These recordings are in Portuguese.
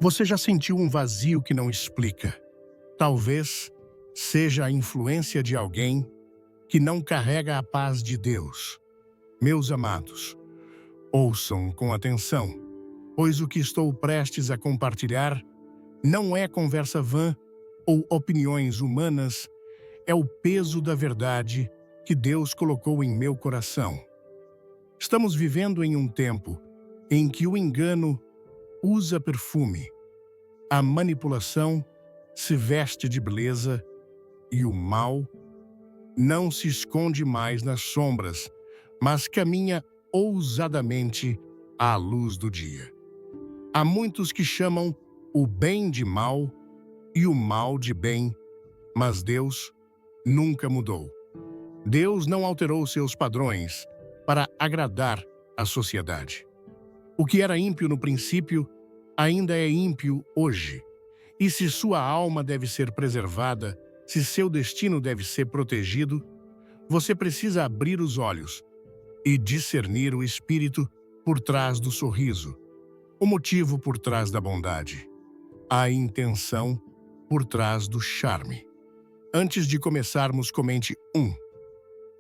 Você já sentiu um vazio que não explica? Talvez seja a influência de alguém que não carrega a paz de Deus. Meus amados, ouçam com atenção, pois o que estou prestes a compartilhar não é conversa vã ou opiniões humanas, é o peso da verdade que Deus colocou em meu coração. Estamos vivendo em um tempo em que o engano usa perfume, a manipulação se veste de beleza e o mal não se esconde mais nas sombras, mas caminha ousadamente à luz do dia. Há muitos que chamam o bem de mal e o mal de bem, mas Deus nunca mudou. Deus não alterou seus padrões para agradar a sociedade. O que era ímpio no princípio ainda é ímpio hoje. E se sua alma deve ser preservada, se seu destino deve ser protegido, você precisa abrir os olhos e discernir o espírito por trás do sorriso, o motivo por trás da bondade, a intenção por trás do charme. Antes de começarmos, comente 1.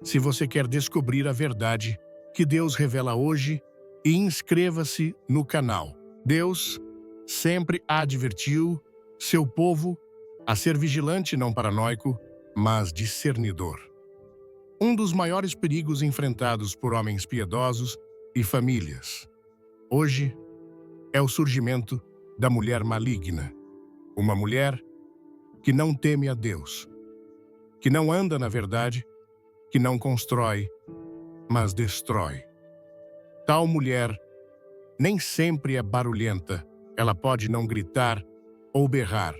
Se você quer descobrir a verdade que Deus revela hoje, e inscreva-se no canal. Deus sempre advertiu seu povo a ser vigilante, não paranoico, mas discernidor. Um dos maiores perigos enfrentados por homens piedosos e famílias hoje é o surgimento da mulher maligna. Uma mulher que não teme a Deus, que não anda na verdade, que não constrói, mas destrói. Tal mulher nem sempre é barulhenta. Ela pode não gritar ou berrar,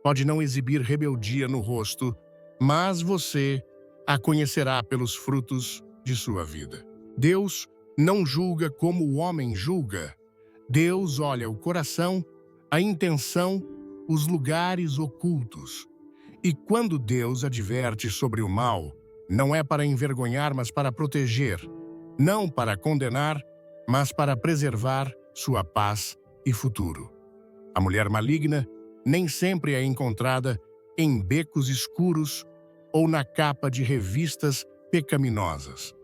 pode não exibir rebeldia no rosto, mas você a conhecerá pelos frutos de sua vida. Deus não julga como o homem julga. Deus olha o coração, a intenção, os lugares ocultos. E quando Deus adverte sobre o mal, não é para envergonhar, mas para proteger. Não para condenar, mas para preservar sua paz e futuro. A mulher maligna nem sempre é encontrada em becos escuros ou na capa de revistas pecaminosas.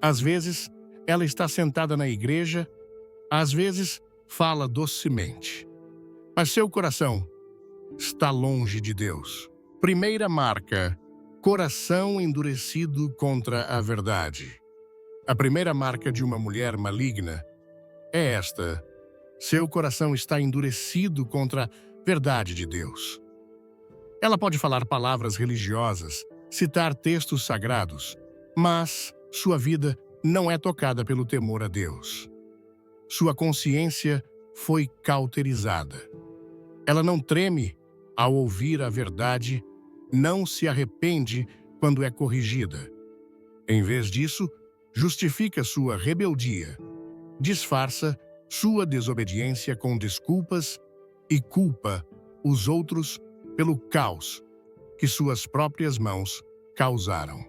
Às vezes, ela está sentada na igreja, às vezes, fala docemente. Mas seu coração está longe de Deus. Primeira marca: coração endurecido contra a verdade. A primeira marca de uma mulher maligna é esta: seu coração está endurecido contra a verdade de Deus. Ela pode falar palavras religiosas, citar textos sagrados, mas sua vida não é tocada pelo temor a Deus. Sua consciência foi cauterizada. Ela não treme ao ouvir a verdade, não se arrepende quando é corrigida. Em vez disso, justifica sua rebeldia, disfarça sua desobediência com desculpas e culpa os outros pelo caos que suas próprias mãos causaram.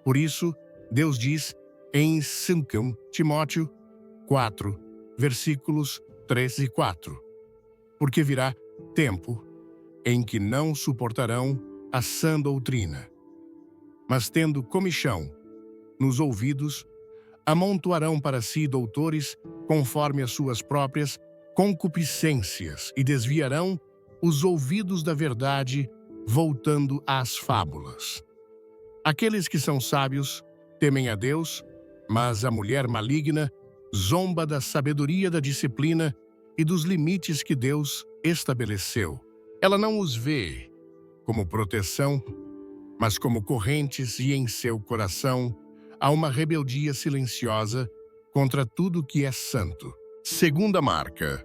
Por isso, Deus diz em 2 Timóteo 4, versículos 3 e 4: porque virá tempo em que não suportarão a sã doutrina, mas tendo comichão nos ouvidos, amontoarão para si doutores conforme as suas próprias concupiscências e desviarão os ouvidos da verdade, voltando às fábulas. Aqueles que são sábios temem a Deus, mas a mulher maligna zomba da sabedoria da disciplina e dos limites que Deus estabeleceu. Ela não os vê como proteção, mas como correntes, e em seu coração há uma rebeldia silenciosa contra tudo que é santo. Segunda marca: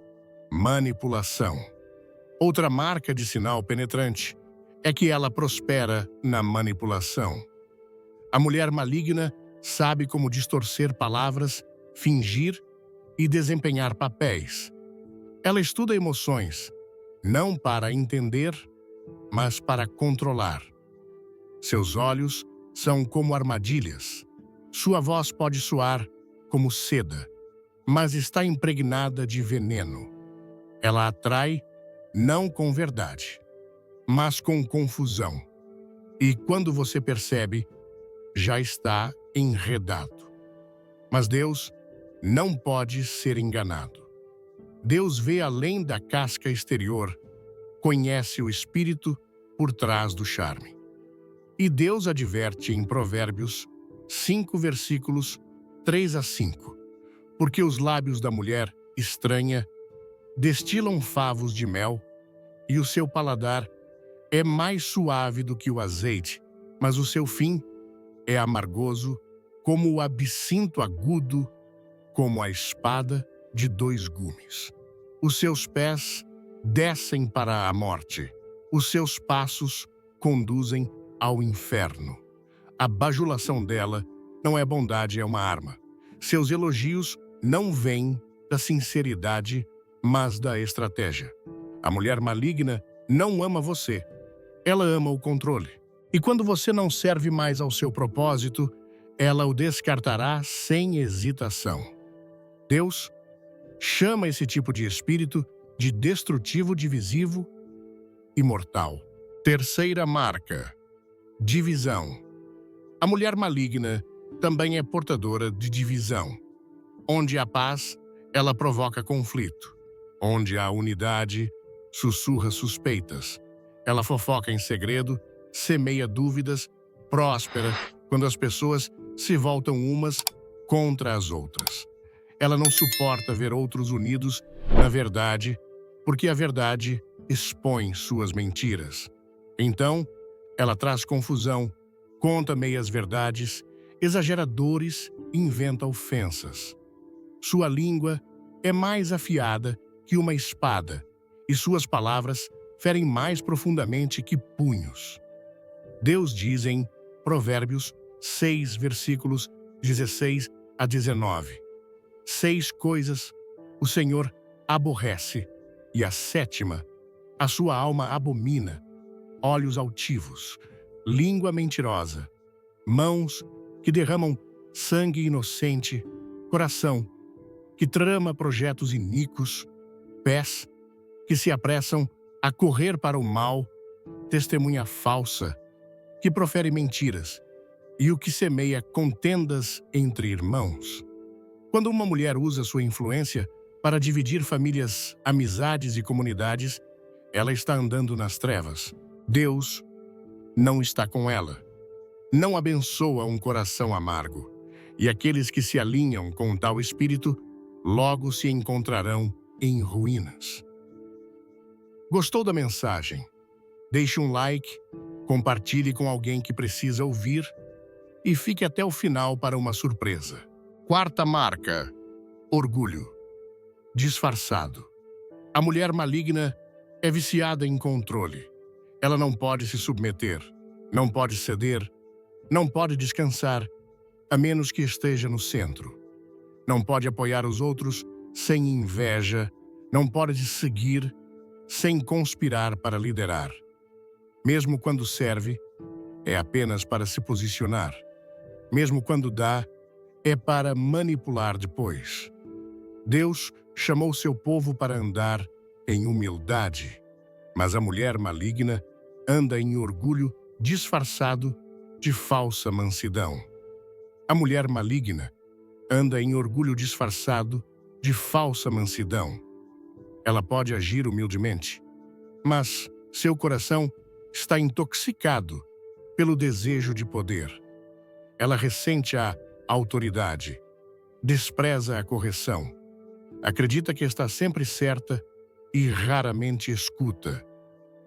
manipulação. Outra marca de sinal penetrante é que ela prospera na manipulação. A mulher maligna sabe como distorcer palavras, fingir e desempenhar papéis. Ela estuda emoções, não para entender, mas para controlar. Seus olhos são como armadilhas. Sua voz pode soar como seda, mas está impregnada de veneno. Ela atrai não com verdade, mas com confusão. E quando você percebe, já está enredado. Mas Deus não pode ser enganado. Deus vê além da casca exterior, conhece o espírito por trás do charme. E Deus adverte em Provérbios 5, versículos 3 a 5. Porque os lábios da mulher estranha destilam favos de mel, e o seu paladar é mais suave do que o azeite, mas o seu fim é amargoso como o absinto agudo, como a espada de 2 gumes. Os seus pés descem para a morte, os seus passos conduzem ao inferno. A bajulação dela não é bondade, é uma arma. Seus elogios não vêm da sinceridade, mas da estratégia. A mulher maligna não ama você, ela ama o controle. E quando você não serve mais ao seu propósito, ela o descartará sem hesitação. Deus chama esse tipo de espírito de destrutivo, divisivo e mortal. Terceira marca: divisão. A mulher maligna também é portadora de divisão. Onde há paz, ela provoca conflito. Onde há unidade, sussurra suspeitas. Ela fofoca em segredo, semeia dúvidas, próspera quando as pessoas se voltam umas contra as outras. Ela não suporta ver outros unidos na verdade, porque a verdade expõe suas mentiras. Então, ela traz confusão, conta meias-verdades, exagera dores e inventa ofensas. Sua língua é mais afiada que uma espada, e suas palavras ferem mais profundamente que punhos. Deus diz em Provérbios 6, versículos 16 a 19: 6 coisas o Senhor aborrece, e a 7ª a sua alma abomina: olhos altivos, língua mentirosa, mãos que derramam sangue inocente, coração que trama projetos iníquos, pés que se apressam a correr para o mal, testemunha falsa que profere mentiras e o que semeia contendas entre irmãos. Quando uma mulher usa sua influência para dividir famílias, amizades e comunidades, ela está andando nas trevas. Deus não está com ela. Não abençoa um coração amargo. E aqueles que se alinham com tal espírito logo se encontrarão em ruínas. Gostou da mensagem? Deixe um like, compartilhe com alguém que precisa ouvir e fique até o final para uma surpresa. Quarta marca: orgulho disfarçado. A mulher maligna é viciada em controle. Ela não pode se submeter, não pode ceder, não pode descansar, a menos que esteja no centro. Não pode apoiar os outros sem inveja, não pode seguir sem conspirar para liderar. Mesmo quando serve, é apenas para se posicionar. Mesmo quando dá, é para manipular depois. Deus chamou seu povo para andar em humildade, mas a mulher maligna anda em orgulho disfarçado de falsa mansidão. A mulher maligna anda em orgulho disfarçado de falsa mansidão. Ela pode agir humildemente, mas seu coração está intoxicado pelo desejo de poder. Ela ressente a autoridade, despreza a correção, acredita que está sempre certa e raramente escuta.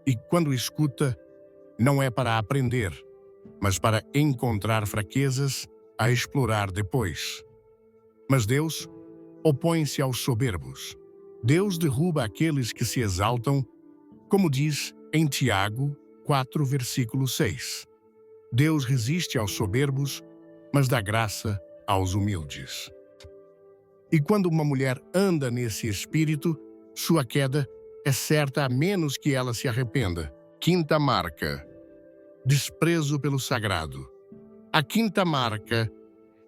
E quando escuta, não é para aprender, mas para encontrar fraquezas a explorar depois. Mas Deus opõe-se aos soberbos. Deus derruba aqueles que se exaltam, como diz em Tiago 4, versículo 6. Deus resiste aos soberbos, mas dá graça aos humildes. E quando uma mulher anda nesse espírito, sua queda é certa a menos que ela se arrependa. Quinta marca: desprezo pelo sagrado. A quinta marca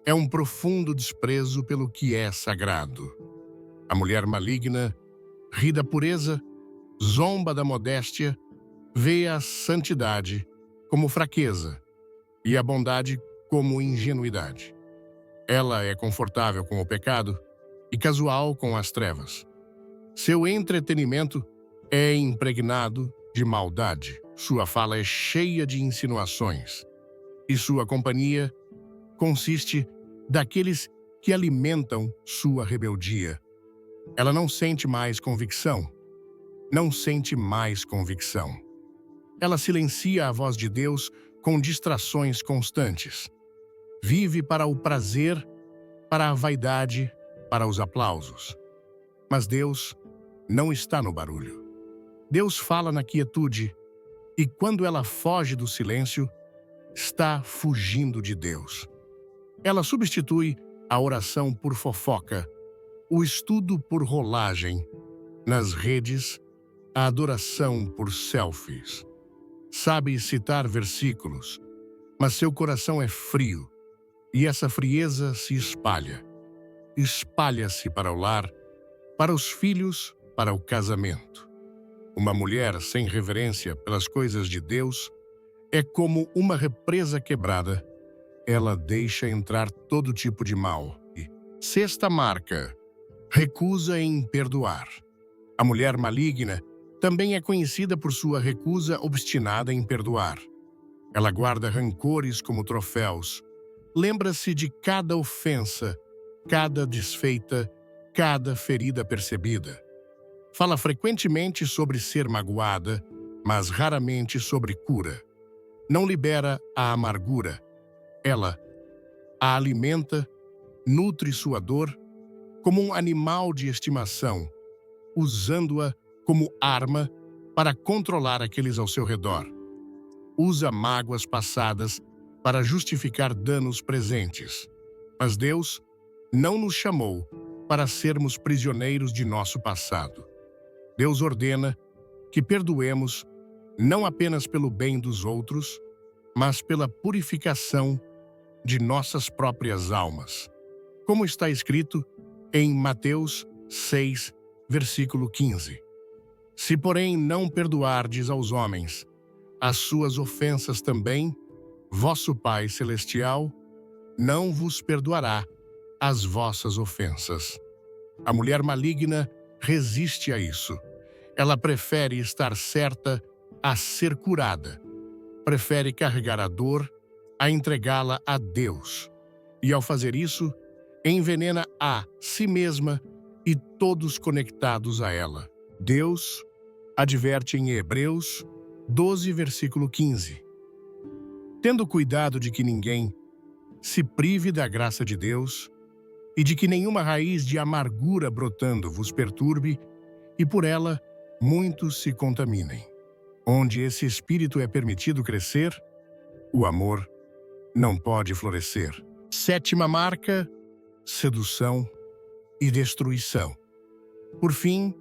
é um profundo desprezo pelo que é sagrado. A mulher maligna ri da pureza, zomba da modéstia, vê a santidade como fraqueza e a bondade como ingenuidade. Ela é confortável com o pecado e casual com as trevas. Seu entretenimento é impregnado de maldade. Sua fala é cheia de insinuações. E sua companhia consiste daqueles que alimentam sua rebeldia. Ela não sente mais convicção. Não sente mais convicção. Ela silencia a voz de Deus com distrações constantes. Vive para o prazer, para a vaidade, para os aplausos. Mas Deus não está no barulho. Deus fala na quietude, e quando ela foge do silêncio, está fugindo de Deus. Ela substitui a oração por fofoca, o estudo por rolagem, nas redes, a adoração por selfies. Sabe citar versículos, mas seu coração é frio, e essa frieza se espalha. Espalha-se para o lar, para os filhos, para o casamento. Uma mulher sem reverência pelas coisas de Deus é como uma represa quebrada. Ela deixa entrar todo tipo de mal. E, sexta marca, recusa em perdoar. A mulher maligna também é conhecida por sua recusa obstinada em perdoar. Ela guarda rancores como troféus. Lembra-se de cada ofensa, cada desfeita, cada ferida percebida. Fala frequentemente sobre ser magoada, mas raramente sobre cura. Não libera a amargura. Ela a alimenta, nutre sua dor, como um animal de estimação, usando-a como arma para controlar aqueles ao seu redor. Usa mágoas passadas para justificar danos presentes. Mas Deus não nos chamou para sermos prisioneiros de nosso passado. Deus ordena que perdoemos não apenas pelo bem dos outros, mas pela purificação de nossas próprias almas. Como está escrito em Mateus 6, versículo 15. Se, porém, não perdoardes aos homens as suas ofensas também, vosso Pai Celestial não vos perdoará as vossas ofensas. A mulher maligna resiste a isso. Ela prefere estar certa a ser curada. Prefere carregar a dor a entregá-la a Deus. E ao fazer isso, envenena a si mesma e todos conectados a ela. Deus adverte em Hebreus 12, versículo 15. Tendo cuidado de que ninguém se prive da graça de Deus e de que nenhuma raiz de amargura brotando vos perturbe e por ela muitos se contaminem. Onde esse espírito é permitido crescer, o amor não pode florescer. Sétima marca, sedução e destruição. Por fim,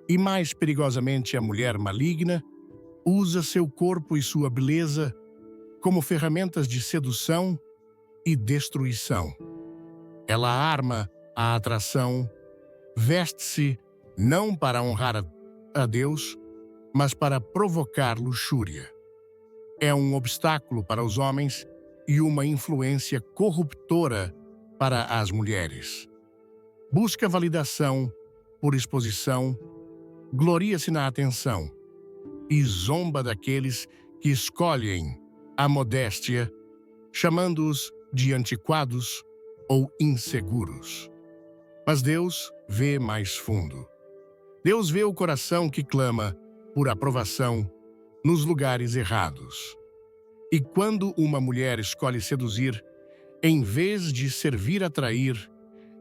e mais perigosamente, a mulher maligna usa seu corpo e sua beleza como ferramentas de sedução e destruição. Ela arma a atração, veste-se não para honrar a Deus, mas para provocar luxúria. É um obstáculo para os homens e uma influência corruptora para as mulheres. Busca validação por exposição, gloria-se na atenção e zomba daqueles que escolhem a modéstia, chamando-os de antiquados ou inseguros. Mas Deus vê mais fundo. Deus vê o coração que clama por aprovação nos lugares errados. E quando uma mulher escolhe seduzir, em vez de servir a trair,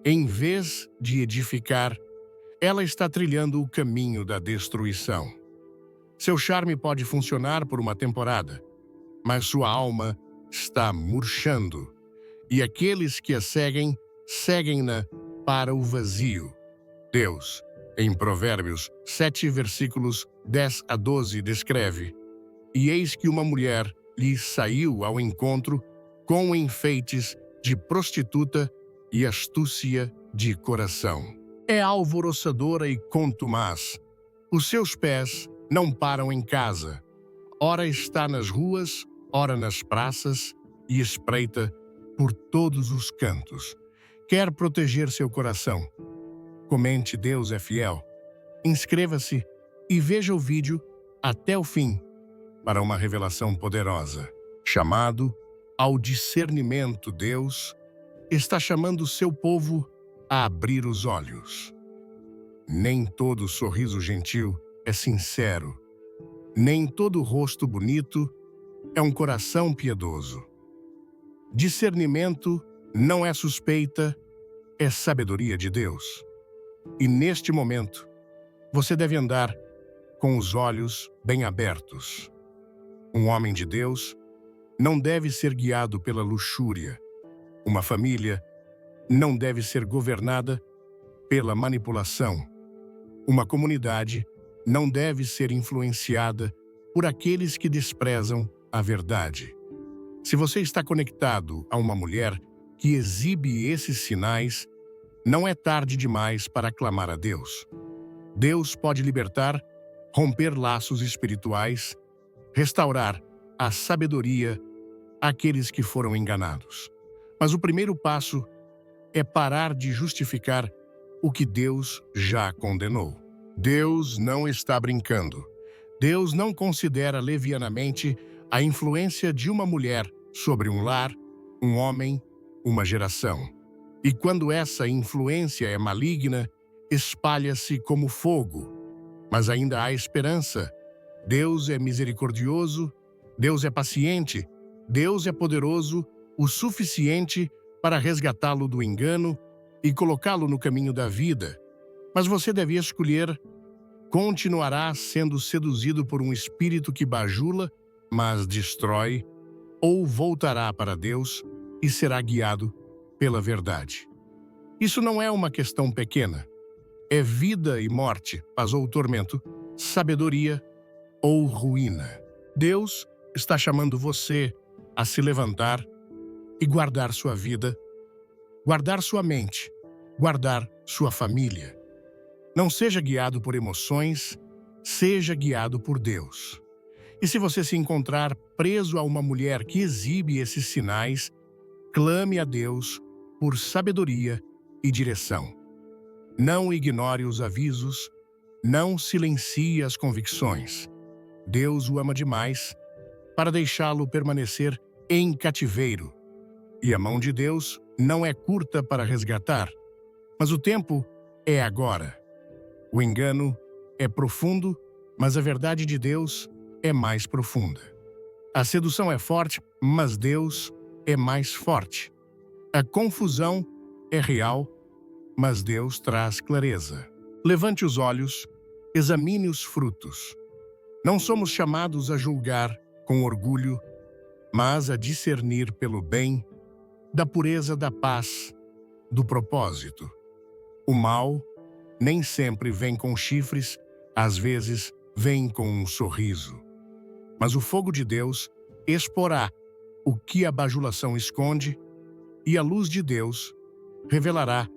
em vez de edificar, ela está trilhando o caminho da destruição. Seu charme pode funcionar por uma temporada, mas sua alma está murchando, e aqueles que a seguem, seguem-na para o vazio. Deus, em Provérbios 7, versículos 10 a 12, descreve: E eis que uma mulher lhe saiu ao encontro com enfeites de prostituta e astúcia de coração. É alvoroçadora e contumaz. Os seus pés não param em casa. Ora está nas ruas, ora nas praças, e espreita por todos os cantos. Quer proteger seu coração. Comente Deus é fiel. Inscreva-se e veja o vídeo até o fim para uma revelação poderosa. Chamado ao discernimento, Deus está chamando o seu povo a abrir os olhos. Nem todo sorriso gentil é sincero. Nem todo rosto bonito é um coração piedoso. Discernimento não é suspeita, é sabedoria de Deus. E neste momento, você deve andar com os olhos bem abertos. Um homem de Deus não deve ser guiado pela luxúria. Uma família não deve ser governada pela manipulação. Uma comunidade não deve ser influenciada por aqueles que desprezam a verdade. Se você está conectado a uma mulher que exibe esses sinais, não é tarde demais para clamar a Deus. Deus pode libertar, romper laços espirituais, restaurar a sabedoria àqueles que foram enganados. Mas o primeiro passo é parar de justificar o que Deus já condenou. Deus não está brincando. Deus não considera levianamente a influência de uma mulher sobre um lar, um homem, uma geração. E quando essa influência é maligna, espalha-se como fogo. Mas ainda há esperança. Deus é misericordioso, Deus é paciente, Deus é poderoso o suficiente para resgatá-lo do engano e colocá-lo no caminho da vida. Mas você deve escolher: continuará sendo seduzido por um espírito que bajula, mas destrói, ou voltará para Deus e será guiado pela verdade. Isso não é uma questão pequena. É vida e morte, paz ou tormento, sabedoria ou ruína. Deus está chamando você a se levantar e guardar sua vida, guardar sua mente, guardar sua família. Não seja guiado por emoções, seja guiado por Deus. E se você se encontrar preso a uma mulher que exibe esses sinais, clame a Deus por sabedoria e direção. Não ignore os avisos, não silencie as convicções. Deus o ama demais para deixá-lo permanecer em cativeiro. E a mão de Deus não é curta para resgatar, mas o tempo é agora. O engano é profundo, mas a verdade de Deus é mais profunda. A sedução é forte, mas Deus é mais forte. A confusão é real, mas Deus traz clareza. Levante os olhos, examine os frutos. Não somos chamados a julgar com orgulho, mas a discernir pelo bem, da pureza da paz, do propósito. O mal nem sempre vem com chifres, às vezes vem com um sorriso. Mas o fogo de Deus exporá o que a bajulação esconde, e a luz de Deus revelará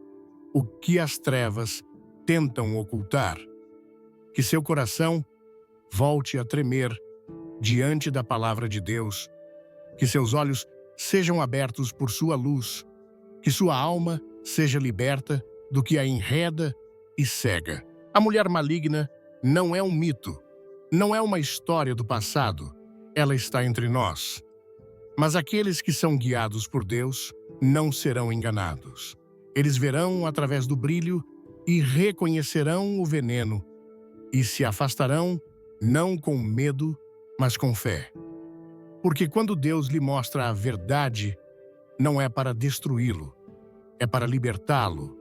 o que as trevas tentam ocultar. Que seu coração volte a tremer diante da palavra de Deus, que seus olhos sejam abertos por sua luz, que sua alma seja liberta do que a enreda e cega. A mulher maligna não é um mito, não é uma história do passado, ela está entre nós. Mas aqueles que são guiados por Deus não serão enganados. Eles verão através do brilho e reconhecerão o veneno e se afastarão não com medo, mas com fé. Porque quando Deus lhe mostra a verdade, não é para destruí-lo, é para libertá-lo,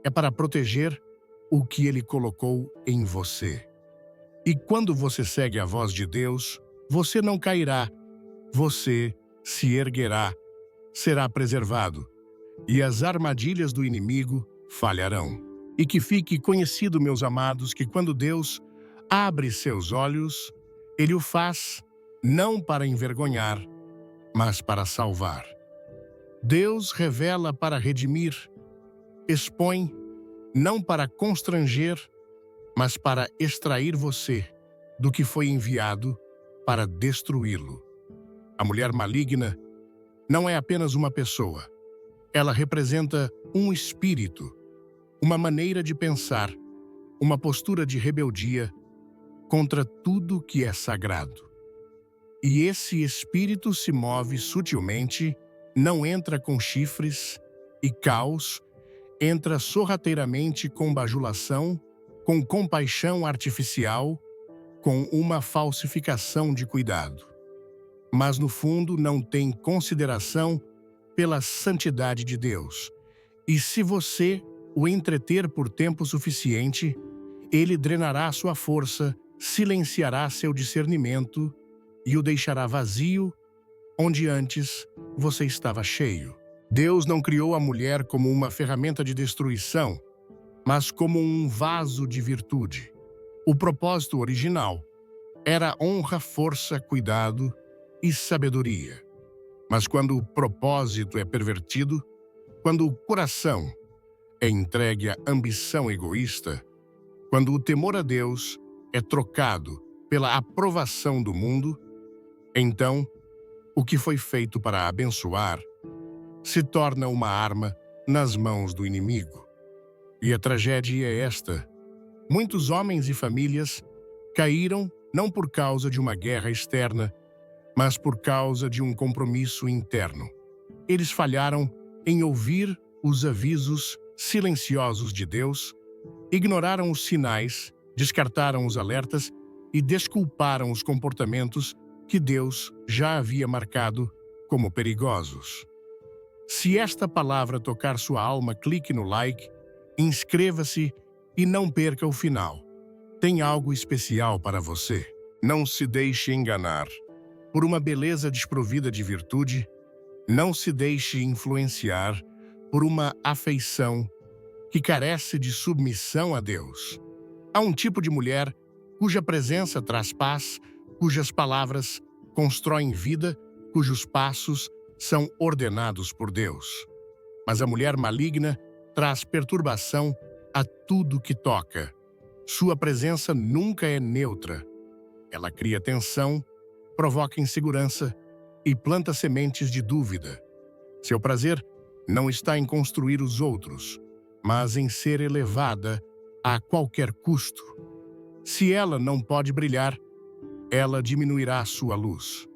é para proteger o que Ele colocou em você. E quando você segue a voz de Deus, você não cairá, você se erguerá, será preservado, e as armadilhas do inimigo falharão. E que fique conhecido, meus amados, que quando Deus abre seus olhos, Ele o faz não para envergonhar, mas para salvar. Deus revela para redimir, expõe não para constranger, mas para extrair você do que foi enviado para destruí-lo. A mulher maligna não é apenas uma pessoa. Ela representa um espírito, uma maneira de pensar, uma postura de rebeldia contra tudo que é sagrado. E esse espírito se move sutilmente, não entra com chifres e caos, entra sorrateiramente com bajulação, com compaixão artificial, com uma falsificação de cuidado. Mas no fundo não tem consideração pela santidade de Deus. E se você o entreter por tempo suficiente, ele drenará sua força, silenciará seu discernimento e o deixará vazio, onde antes você estava cheio. Deus não criou a mulher como uma ferramenta de destruição, mas como um vaso de virtude. O propósito original era honra, força, cuidado e sabedoria. Mas quando o propósito é pervertido, quando o coração é entregue à ambição egoísta, quando o temor a Deus é trocado pela aprovação do mundo, então o que foi feito para abençoar se torna uma arma nas mãos do inimigo. E a tragédia é esta: muitos homens e famílias caíram não por causa de uma guerra externa, mas por causa de um compromisso interno. Eles falharam em ouvir os avisos silenciosos de Deus, ignoraram os sinais, descartaram os alertas e desculparam os comportamentos que Deus já havia marcado como perigosos. Se esta palavra tocar sua alma, clique no like, inscreva-se e não perca o final. Tem algo especial para você. Não se deixe enganar por uma beleza desprovida de virtude. Não se deixe influenciar por uma afeição que carece de submissão a Deus. Há um tipo de mulher cuja presença traz paz, cujas palavras constroem vida, cujos passos são ordenados por Deus. Mas a mulher maligna traz perturbação a tudo que toca. Sua presença nunca é neutra. Ela cria tensão, provoca insegurança e planta sementes de dúvida. Seu prazer não está em construir os outros, mas em ser elevada a qualquer custo. Se ela não pode brilhar, ela diminuirá sua luz.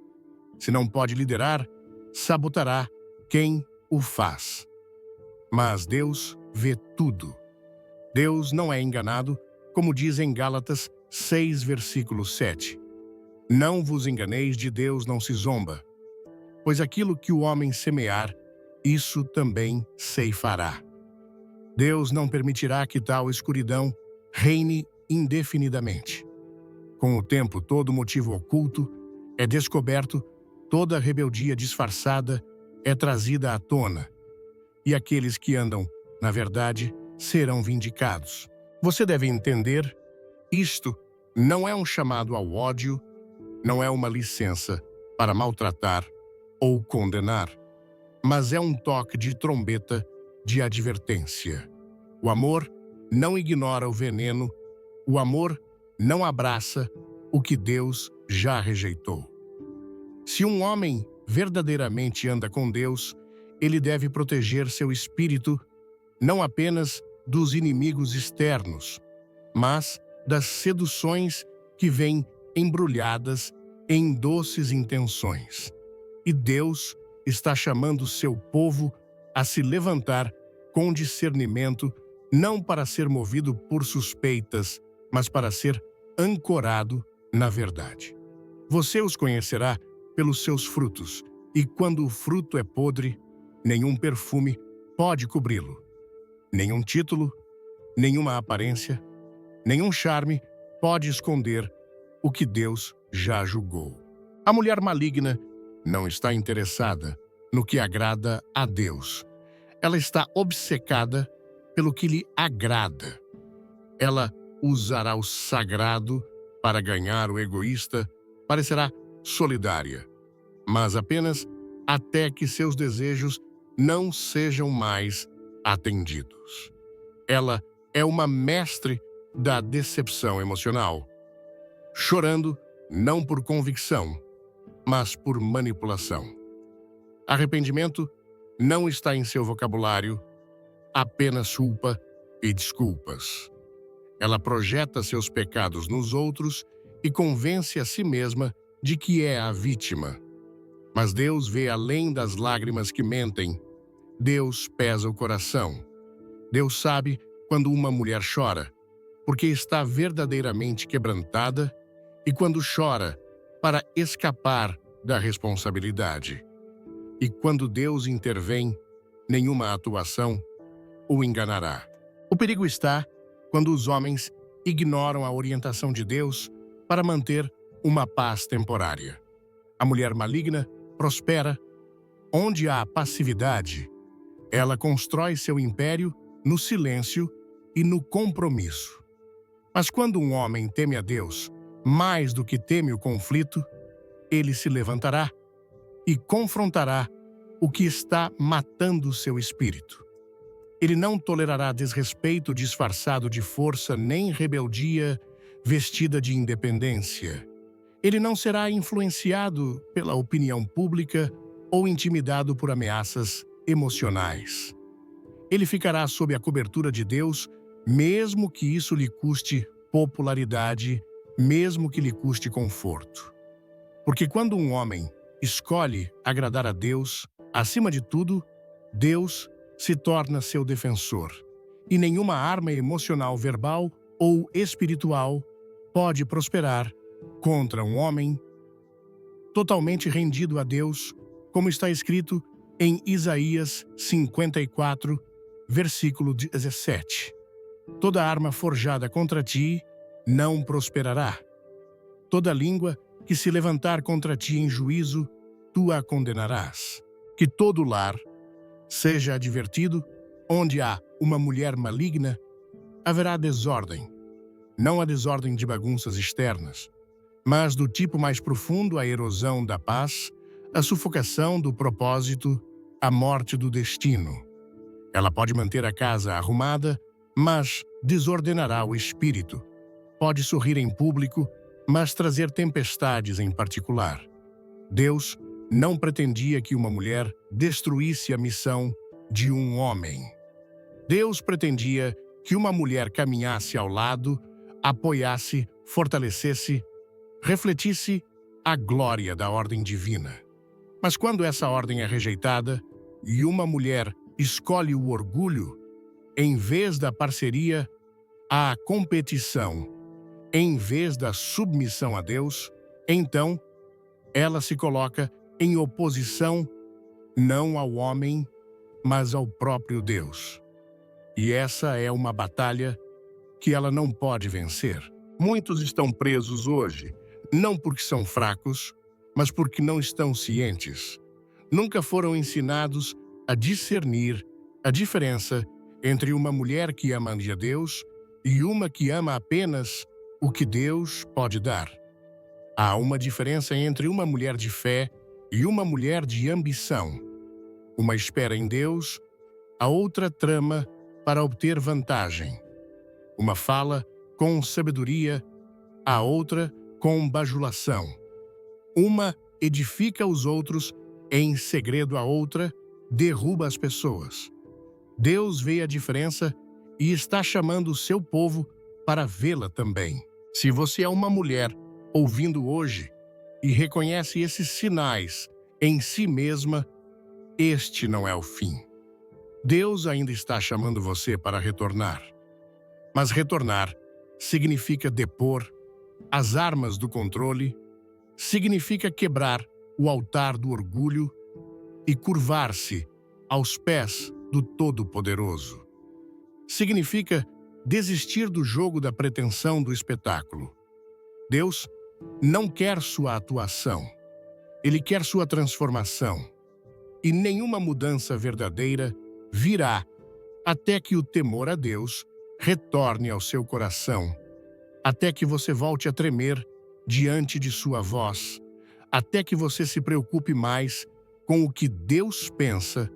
Se não pode liderar, sabotará quem o faz. Mas Deus vê tudo. Deus não é enganado, como diz em Gálatas 6, versículo 7. Não vos enganeis, de Deus não se zomba, pois aquilo que o homem semear, isso também ceifará. Deus não permitirá que tal escuridão reine indefinidamente. Com o tempo, todo motivo oculto é descoberto, toda rebeldia disfarçada é trazida à tona, e aqueles que andam na verdade serão vindicados. Você deve entender, isto não é um chamado ao ódio, não é uma licença para maltratar ou condenar, mas é um toque de trombeta de advertência. O amor não ignora o veneno, o amor não abraça o que Deus já rejeitou. Se um homem verdadeiramente anda com Deus, ele deve proteger seu espírito não apenas dos inimigos externos, mas das seduções que vêm embrulhadas em doces intenções. E Deus está chamando seu povo a se levantar com discernimento, não para ser movido por suspeitas, mas para ser ancorado na verdade. Você os conhecerá pelos seus frutos, e quando o fruto é podre, nenhum perfume pode cobri-lo. Nenhum título, nenhuma aparência, nenhum charme pode esconder o que Deus já julgou. A mulher maligna não está interessada no que agrada a Deus. Ela está obcecada pelo que lhe agrada. Ela usará o sagrado para ganhar o egoísta, parecerá solidária, mas apenas até que seus desejos não sejam mais atendidos. Ela é uma mestre da decepção emocional, chorando não por convicção, mas por manipulação. Arrependimento não está em seu vocabulário, apenas culpa e desculpas. Ela projeta seus pecados nos outros e convence a si mesma de que é a vítima. Mas Deus vê além das lágrimas que mentem. Deus pesa o coração. Deus sabe quando uma mulher chora, porque está verdadeiramente quebrantada, e quando chora para escapar da responsabilidade. E quando Deus intervém, nenhuma atuação o enganará. O perigo está quando os homens ignoram a orientação de Deus para manter uma paz temporária. A mulher maligna prospera onde há passividade. Ela constrói seu império no silêncio e no compromisso. Mas quando um homem teme a Deus mais do que teme o conflito, ele se levantará e confrontará o que está matando seu espírito. Ele não tolerará desrespeito disfarçado de força nem rebeldia vestida de independência. Ele não será influenciado pela opinião pública ou intimidado por ameaças emocionais. Ele ficará sob a cobertura de Deus, mesmo que isso lhe custe popularidade, mesmo que lhe custe conforto. Porque quando um homem escolhe agradar a Deus, acima de tudo, Deus se torna seu defensor, e nenhuma arma emocional, verbal ou espiritual pode prosperar contra um homem totalmente rendido a Deus, como está escrito em Isaías 54, versículo 17. Toda arma forjada contra ti não prosperará. Toda língua que se levantar contra ti em juízo, tu a condenarás. Que todo lar seja advertido, onde há uma mulher maligna, haverá desordem. Não a desordem de bagunças externas, mas do tipo mais profundo, a erosão da paz, a sufocação do propósito, a morte do destino. Ela pode manter a casa arrumada, mas desordenará o espírito. Pode sorrir em público, mas trazer tempestades em particular. Deus não pretendia que uma mulher destruísse a missão de um homem. Deus pretendia que uma mulher caminhasse ao lado, apoiasse, fortalecesse, refletisse a glória da ordem divina. Mas quando essa ordem é rejeitada e uma mulher escolhe o orgulho, em vez da parceria, a competição, em vez da submissão a Deus, então ela se coloca em oposição não ao homem, mas ao próprio Deus. E essa é uma batalha que ela não pode vencer. Muitos estão presos hoje, não porque são fracos, mas porque não estão cientes. Nunca foram ensinados a discernir a diferença entre uma mulher que ama a Deus e uma que ama apenas o que Deus pode dar. Há uma diferença entre uma mulher de fé e uma mulher de ambição. Uma espera em Deus, a outra trama para obter vantagem. Uma fala com sabedoria, a outra com bajulação. Uma edifica os outros, em segredo a outra derruba as pessoas. Deus vê a diferença e está chamando o seu povo para vê-la também. Se você é uma mulher ouvindo hoje e reconhece esses sinais em si mesma, este não é o fim. Deus ainda está chamando você para retornar. Mas retornar significa depor as armas do controle, significa quebrar o altar do orgulho e curvar-se aos pés do Todo-Poderoso. Significa desistir do jogo da pretensão do espetáculo. Deus não quer sua atuação. Ele quer sua transformação. E nenhuma mudança verdadeira virá até que o temor a Deus retorne ao seu coração, até que você volte a tremer diante de sua voz, até que você se preocupe mais com o que Deus pensa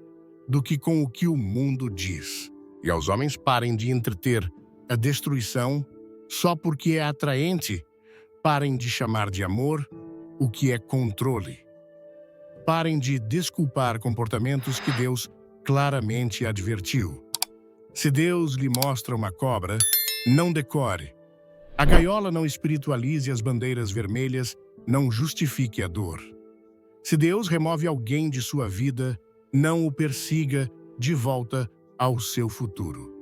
do que com o que o mundo diz. E aos homens parem de entreter a destruição só porque é atraente. Parem de chamar de amor o que é controle. Parem de desculpar comportamentos que Deus claramente advertiu. Se Deus lhe mostra uma cobra, não decore. A gaiola não espiritualize as bandeiras vermelhas, não justifique a dor. Se Deus remove alguém de sua vida, não o persiga de volta ao seu futuro.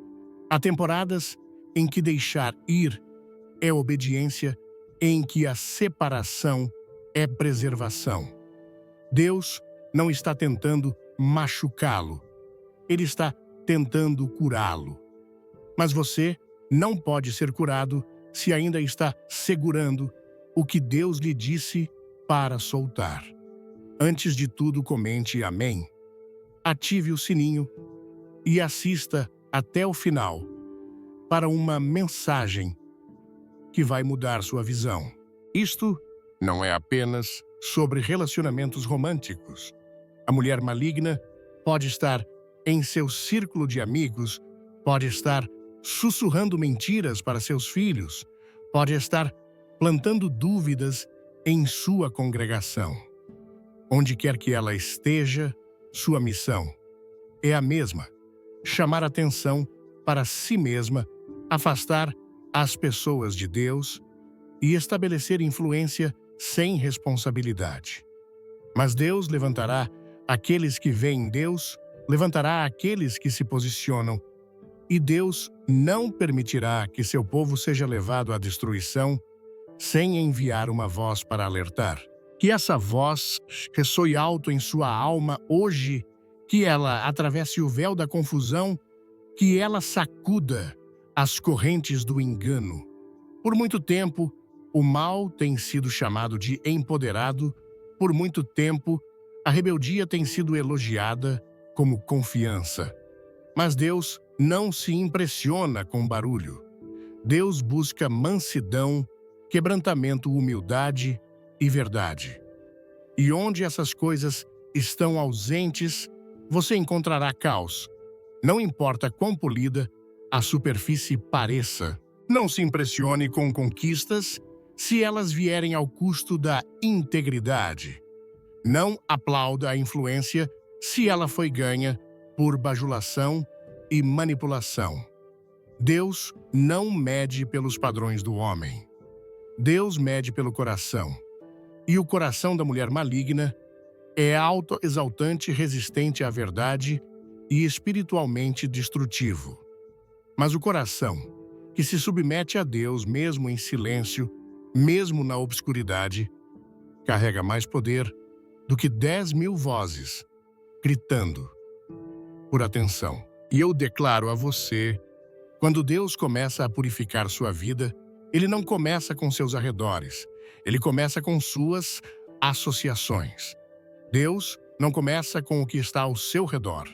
Há temporadas em que deixar ir é obediência, em que a separação é preservação. Deus não está tentando machucá-lo, Ele está tentando curá-lo. Mas você não pode ser curado se ainda está segurando o que Deus lhe disse para soltar. Antes de tudo, comente amém. Ative o sininho e assista até o final para uma mensagem que vai mudar sua visão. Isto não é apenas sobre relacionamentos românticos. A mulher maligna pode estar em seu círculo de amigos, pode estar sussurrando mentiras para seus filhos, pode estar plantando dúvidas em sua congregação. Onde quer que ela esteja, sua missão é a mesma: chamar atenção para si mesma, afastar as pessoas de Deus e estabelecer influência sem responsabilidade. Mas Deus levantará aqueles que veem Deus, levantará aqueles que se posicionam, e Deus não permitirá que seu povo seja levado à destruição sem enviar uma voz para alertar. Que essa voz ressoe alto em sua alma hoje, que ela atravesse o véu da confusão, que ela sacuda as correntes do engano. Por muito tempo, o mal tem sido chamado de empoderado, por muito tempo, a rebeldia tem sido elogiada como confiança. Mas Deus não se impressiona com barulho. Deus busca mansidão, quebrantamento, humildade e verdade. E onde essas coisas estão ausentes, você encontrará caos. Não importa quão polida a superfície pareça. Não se impressione com conquistas se elas vierem ao custo da integridade. Não aplauda a influência se ela foi ganha por bajulação e manipulação. Deus não mede pelos padrões do homem. Deus mede pelo coração. E o coração da mulher maligna é autoexaltante, resistente à verdade e espiritualmente destrutivo. Mas o coração, que se submete a Deus mesmo em silêncio, mesmo na obscuridade, carrega mais poder do que 10.000 vozes gritando por atenção. E eu declaro a você, quando Deus começa a purificar sua vida, Ele não começa com seus arredores, Ele começa com suas associações. Deus não começa com o que está ao seu redor,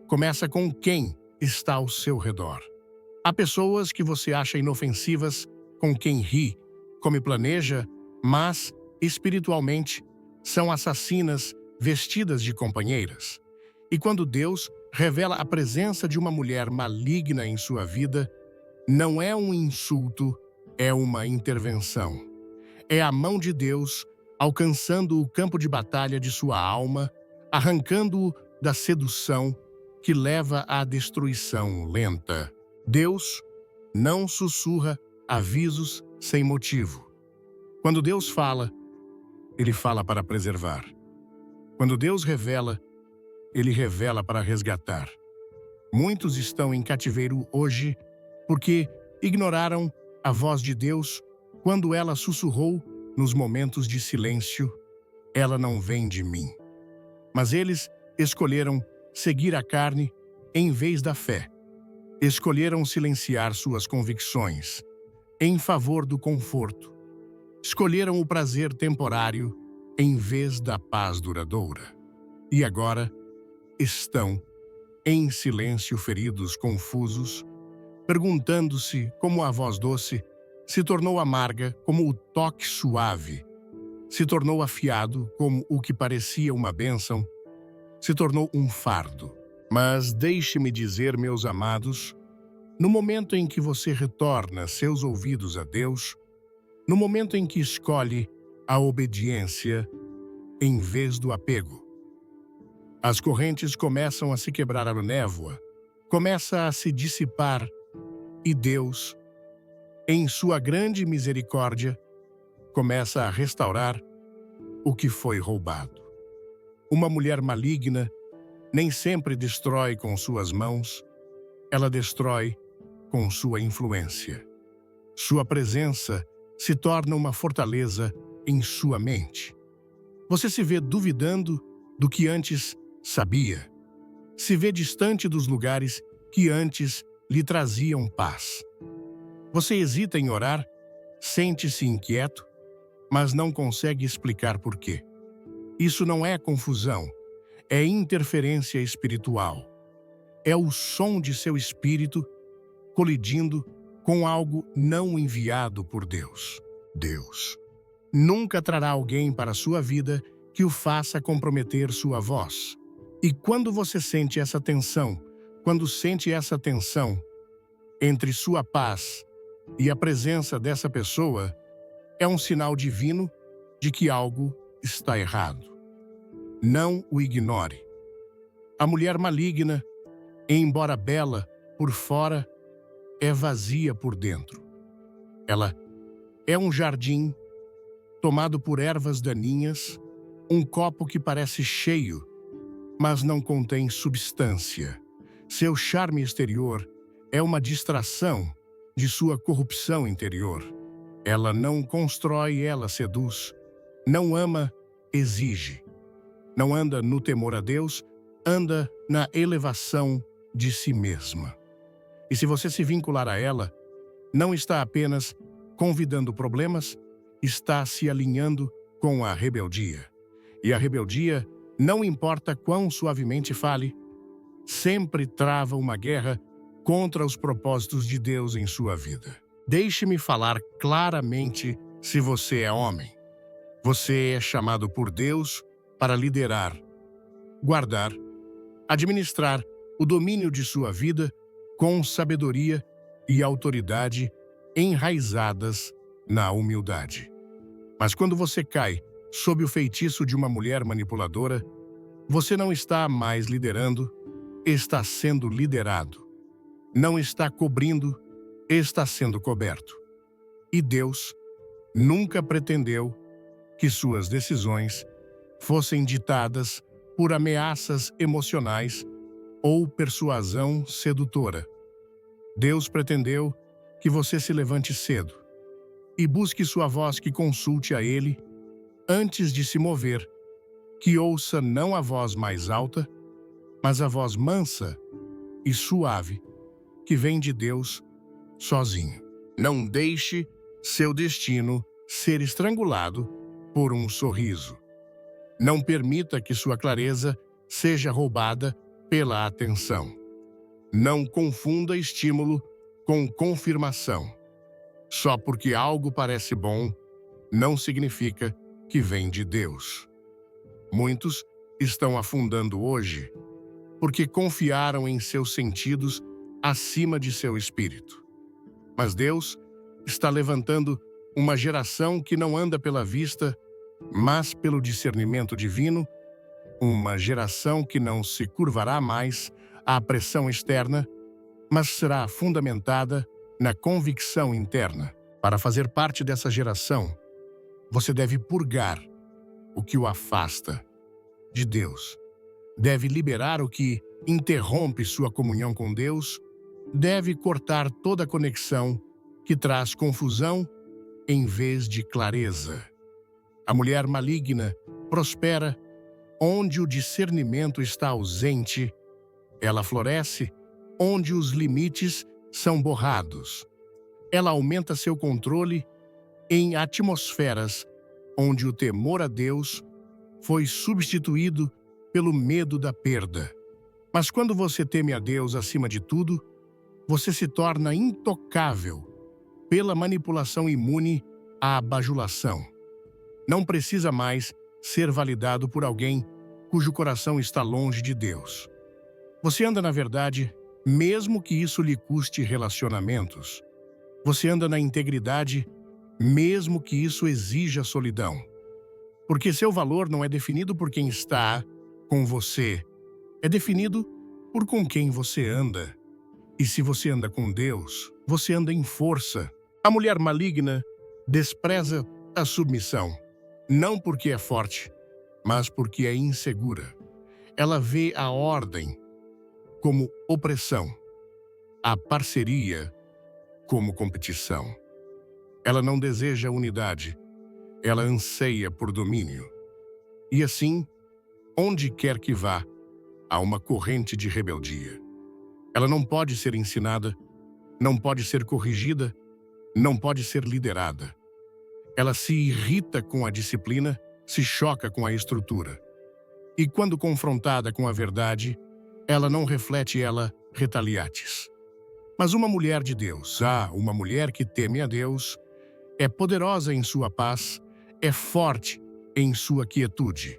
começa com quem está ao seu redor. Há pessoas que você acha inofensivas, com quem ri, como planeja, mas, espiritualmente, são assassinas vestidas de companheiras. E quando Deus revela a presença de uma mulher maligna em sua vida, não é um insulto, é uma intervenção. É a mão de Deus alcançando o campo de batalha de sua alma, arrancando-o da sedução que leva à destruição lenta. Deus não sussurra avisos sem motivo. Quando Deus fala, Ele fala para preservar. Quando Deus revela, Ele revela para resgatar. Muitos estão em cativeiro hoje porque ignoraram a voz de Deus quando ela sussurrou nos momentos de silêncio: ela não vem de mim. Mas eles escolheram seguir a carne em vez da fé. Escolheram silenciar suas convicções em favor do conforto. Escolheram o prazer temporário em vez da paz duradoura. E agora estão em silêncio, feridos, confusos, perguntando-se como a voz doce se tornou amarga, como o toque suave se tornou afiado, como o que parecia uma bênção se tornou um fardo. Mas deixe-me dizer, meus amados, No momento em que você retorna seus ouvidos a Deus, no momento em que escolhe a obediência em vez do apego, as correntes começam a se quebrar, a névoa começa a se dissipar e Deus, em sua grande misericórdia, começa a restaurar o que foi roubado. Uma mulher maligna nem sempre destrói com suas mãos, ela destrói com sua influência. Sua presença se torna uma fortaleza em sua mente. Você se vê duvidando do que antes sabia. Se vê distante dos lugares que antes lhe traziam paz. Você hesita em orar, sente-se inquieto, mas não consegue explicar por quê. Isso não é confusão, é interferência espiritual. É o som de seu espírito colidindo com algo não enviado por Deus. Deus nunca trará alguém para a sua vida que o faça comprometer sua voz. E quando você sente essa tensão, entre sua paz e a presença dessa pessoa, é um sinal divino de que algo está errado. Não o ignore. A mulher maligna, embora bela por fora, é vazia por dentro. Ela é um jardim tomado por ervas daninhas, um copo que parece cheio, mas não contém substância. Seu charme exterior é uma distração de sua corrupção interior. Ela não constrói, ela seduz. Não ama, exige. Não anda no temor a Deus, anda na elevação de si mesma. E se você se vincular a ela, não está apenas convidando problemas, está se alinhando com a rebeldia. E a rebeldia, não importa quão suavemente fale, sempre trava uma guerra contra os propósitos de Deus em sua vida. Deixe-me falar claramente se você é homem. Você é chamado por Deus para liderar, guardar, administrar o domínio de sua vida com sabedoria e autoridade enraizadas na humildade. Mas quando você cai sob o feitiço de uma mulher manipuladora, você não está mais liderando, está sendo liderado. Não está cobrindo, está sendo coberto. E Deus nunca pretendeu que suas decisões fossem ditadas por ameaças emocionais ou persuasão sedutora. Deus pretendeu que você se levante cedo e busque sua voz, que consulte a Ele antes de se mover, que ouça não a voz mais alta, mas a voz mansa e suave que vem de Deus sozinho. Não deixe seu destino ser estrangulado por um sorriso. Não permita que sua clareza seja roubada pela atenção. Não confunda estímulo com confirmação. Só porque algo parece bom, não significa que vem de Deus. Muitos estão afundando hoje porque confiaram em seus sentidos acima de seu espírito. Mas Deus está levantando uma geração que não anda pela vista, mas pelo discernimento divino, uma geração que não se curvará mais à pressão externa, mas será fundamentada na convicção interna. Para fazer parte dessa geração, você deve purgar o que o afasta de Deus, deve liberar o que interrompe sua comunhão com Deus, deve cortar toda conexão que traz confusão em vez de clareza. A mulher maligna prospera onde o discernimento está ausente. Ela floresce onde os limites são borrados. Ela aumenta seu controle em atmosferas onde o temor a Deus foi substituído pelo medo da perda. Mas quando você teme a Deus acima de tudo, você se torna intocável pela manipulação imune à bajulação. Não precisa mais ser validado por alguém cujo coração está longe de Deus. Você anda na verdade mesmo que isso lhe custe relacionamentos. Você anda na integridade, mesmo que isso exija solidão. Porque seu valor não é definido por quem está com você, é definido por com quem você anda. E se você anda com Deus, você anda em força. A mulher maligna despreza a submissão, não porque é forte, mas porque é insegura. Ela vê a ordem como opressão, a parceria como competição. Ela não deseja unidade, ela anseia por domínio. E assim, onde quer que vá, há uma corrente de rebeldia. Ela não pode ser ensinada, não pode ser corrigida, não pode ser liderada. Ela se irrita com a disciplina, se choca com a estrutura. E quando confrontada com a verdade, ela não reflete, ela retaliates. Mas uma mulher de Deus, uma mulher que teme a Deus, é poderosa em sua paz, é forte em sua quietude.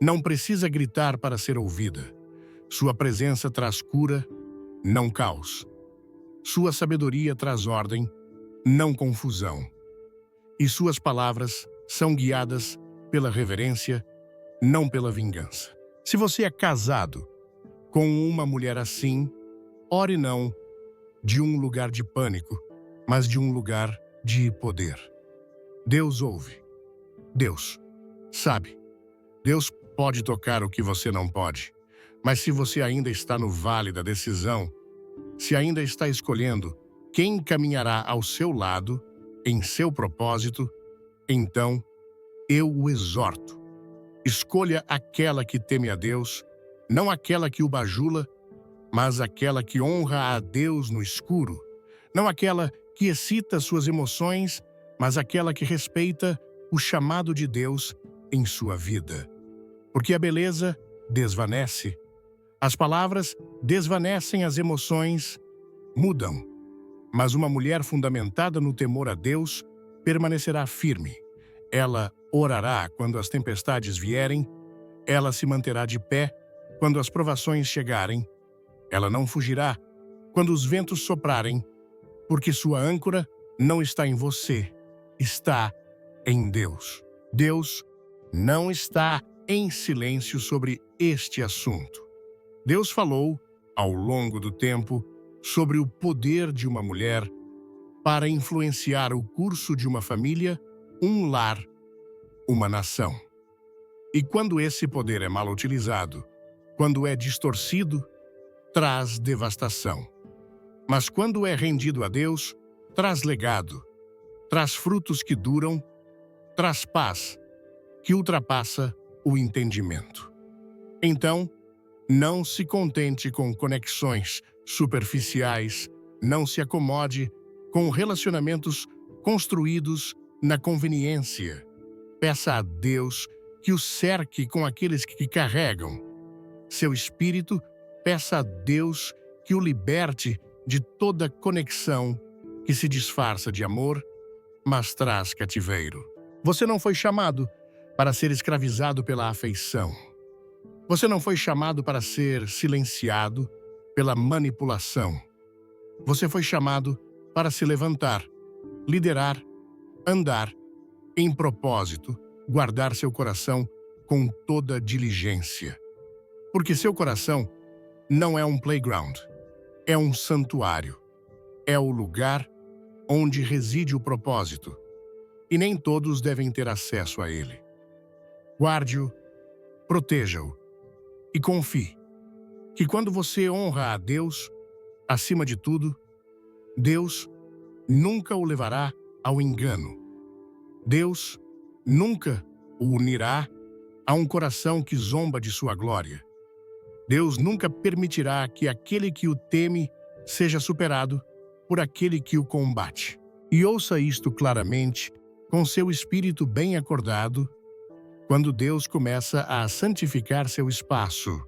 Não precisa gritar para ser ouvida. Sua presença traz cura, não caos. Sua sabedoria traz ordem, não confusão. E suas palavras são guiadas pela reverência, não pela vingança. Se você é casado com uma mulher assim, ore não de um lugar de pânico, mas de um lugar de poder. Deus ouve. Deus sabe. Deus pode tocar o que você não pode. Mas se você ainda está no vale da decisão, se ainda está escolhendo quem caminhará ao seu lado, em seu propósito, então eu o exorto. Escolha aquela que teme a Deus, não aquela que o bajula, mas aquela que honra a Deus no escuro, não aquela que excita suas emoções, mas aquela que respeita o chamado de Deus em sua vida. Porque a beleza desvanece, as palavras desvanecem, as emoções mudam, mas uma mulher fundamentada no temor a Deus permanecerá firme. Ela orará quando as tempestades vierem, ela se manterá de pé quando as provações chegarem, ela não fugirá quando os ventos soprarem, porque sua âncora não está em você, está em Deus. Deus não está em silêncio sobre este assunto. Deus falou, ao longo do tempo, sobre o poder de uma mulher para influenciar o curso de uma família, um lar, uma nação. E quando esse poder é mal utilizado, quando é distorcido, traz devastação. Mas quando é rendido a Deus, traz legado, traz frutos que duram, traz paz, que ultrapassa o entendimento. Então, não se contente com conexões superficiais, não se acomode com relacionamentos construídos na conveniência. Peça a Deus que o cerque com aqueles que carregam seu espírito, peça a Deus que o liberte de toda conexão que se disfarça de amor, mas traz cativeiro. Você não foi chamado para ser escravizado pela afeição. Você não foi chamado para ser silenciado pela manipulação. Você foi chamado para se levantar, liderar, andar em propósito, guardar seu coração com toda diligência. Porque seu coração não é um playground, é um santuário. É o lugar onde reside o propósito, e nem todos devem ter acesso a ele. Guarde-o, proteja-o e confie que quando você honra a Deus, acima de tudo, Deus nunca o levará ao engano. Deus nunca o unirá a um coração que zomba de sua glória. Deus nunca permitirá que aquele que o teme seja superado por aquele que o combate. E ouça isto claramente, com seu espírito bem acordado, quando Deus começa a santificar seu espaço.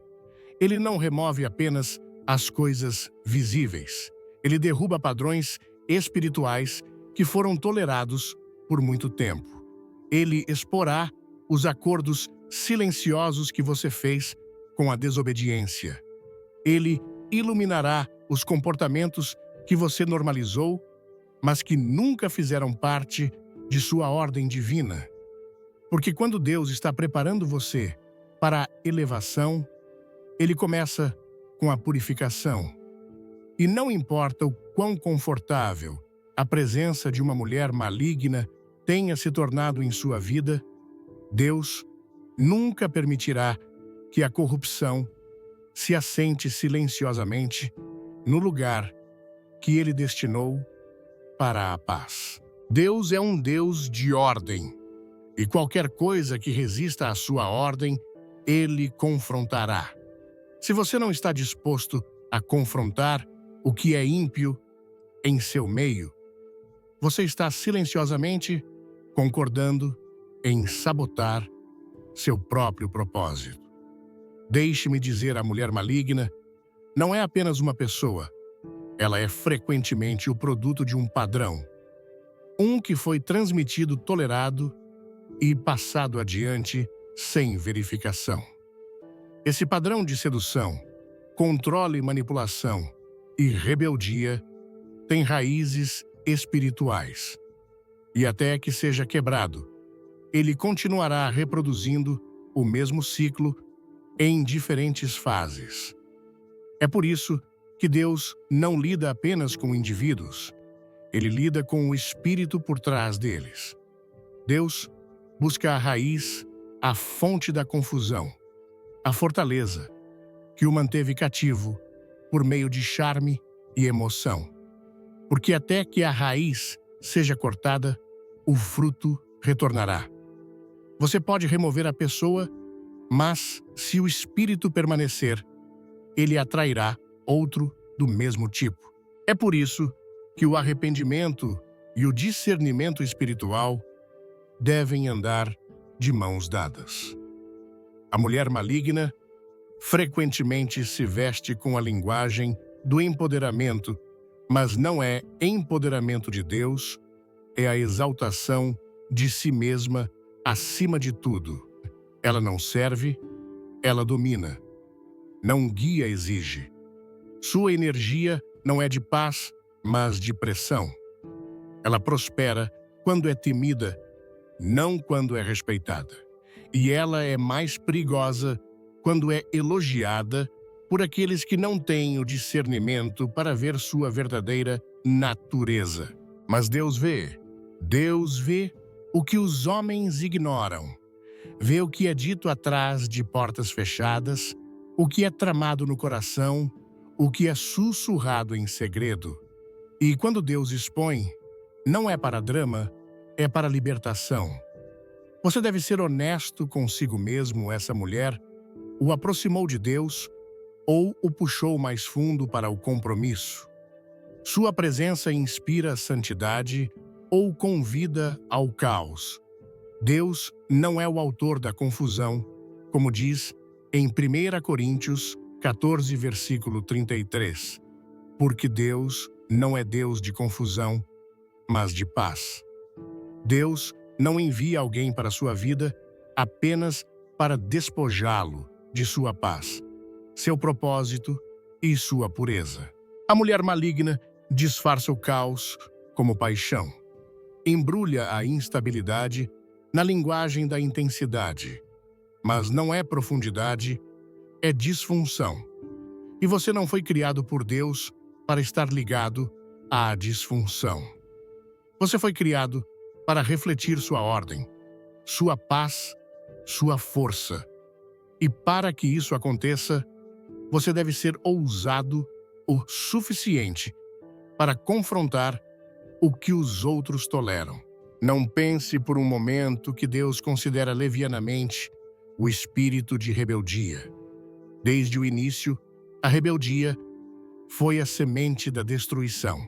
Ele não remove apenas as coisas visíveis. Ele derruba padrões espirituais que foram tolerados por muito tempo. Ele exporá os acordos silenciosos que você fez com a desobediência. Ele iluminará os comportamentos que você normalizou, mas que nunca fizeram parte de sua ordem divina. Porque quando Deus está preparando você para a elevação, Ele começa com a purificação. E não importa o quão confortável a presença de uma mulher maligna tenha se tornado em sua vida, Deus nunca permitirá que a corrupção se assente silenciosamente no lugar que Ele destinou para a paz. Deus é um Deus de ordem, e qualquer coisa que resista à sua ordem, Ele confrontará. Se você não está disposto a confrontar o que é ímpio em seu meio, você está silenciosamente concordando em sabotar seu próprio propósito. Deixe-me dizer, a mulher maligna não é apenas uma pessoa, ela é frequentemente o produto de um padrão, um que foi transmitido, tolerado e passado adiante sem verificação. Esse padrão de sedução, controle, manipulação e rebeldia tem raízes espirituais. E até que seja quebrado, ele continuará reproduzindo o mesmo ciclo em diferentes fases. É por isso que Deus não lida apenas com indivíduos, Ele lida com o espírito por trás deles. Deus busca a raiz, a fonte da confusão, a fortaleza que o manteve cativo por meio de charme e emoção. Porque até que a raiz seja cortada, o fruto retornará. Você pode remover a pessoa, mas se o espírito permanecer, ele atrairá outro do mesmo tipo. É por isso que o arrependimento e o discernimento espiritual devem andar de mãos dadas. A mulher maligna frequentemente se veste com a linguagem do empoderamento, mas não é empoderamento de Deus, é a exaltação de si mesma acima de tudo. Ela não serve, ela domina. Não guia, exige. Sua energia não é de paz, mas de pressão. Ela prospera quando é temida, não quando é respeitada. E ela é mais perigosa quando é elogiada por aqueles que não têm o discernimento para ver sua verdadeira natureza. Mas Deus vê o que os homens ignoram. Vê o que é dito atrás de portas fechadas, o que é tramado no coração, o que é sussurrado em segredo. E quando Deus expõe, não é para drama, é para libertação. Você deve ser honesto consigo mesmo. Essa mulher o aproximou de Deus ou o puxou mais fundo para o compromisso? Sua presença inspira santidade ou convida ao caos? Deus não é o autor da confusão, como diz em 1 Coríntios 14, versículo 33. Porque Deus não é Deus de confusão, mas de paz. Deus não envia alguém para a sua vida apenas para despojá-lo de sua paz, seu propósito e sua pureza. A mulher maligna disfarça o caos como paixão. Embrulha a instabilidade na linguagem da intensidade. Mas não é profundidade, é disfunção. E você não foi criado por Deus para estar ligado à disfunção. Você foi criado para refletir sua ordem, sua paz, sua força. E para que isso aconteça, você deve ser ousado o suficiente para confrontar o que os outros toleram. Não pense por um momento que Deus considera levianamente o espírito de rebeldia. Desde o início, a rebeldia foi a semente da destruição.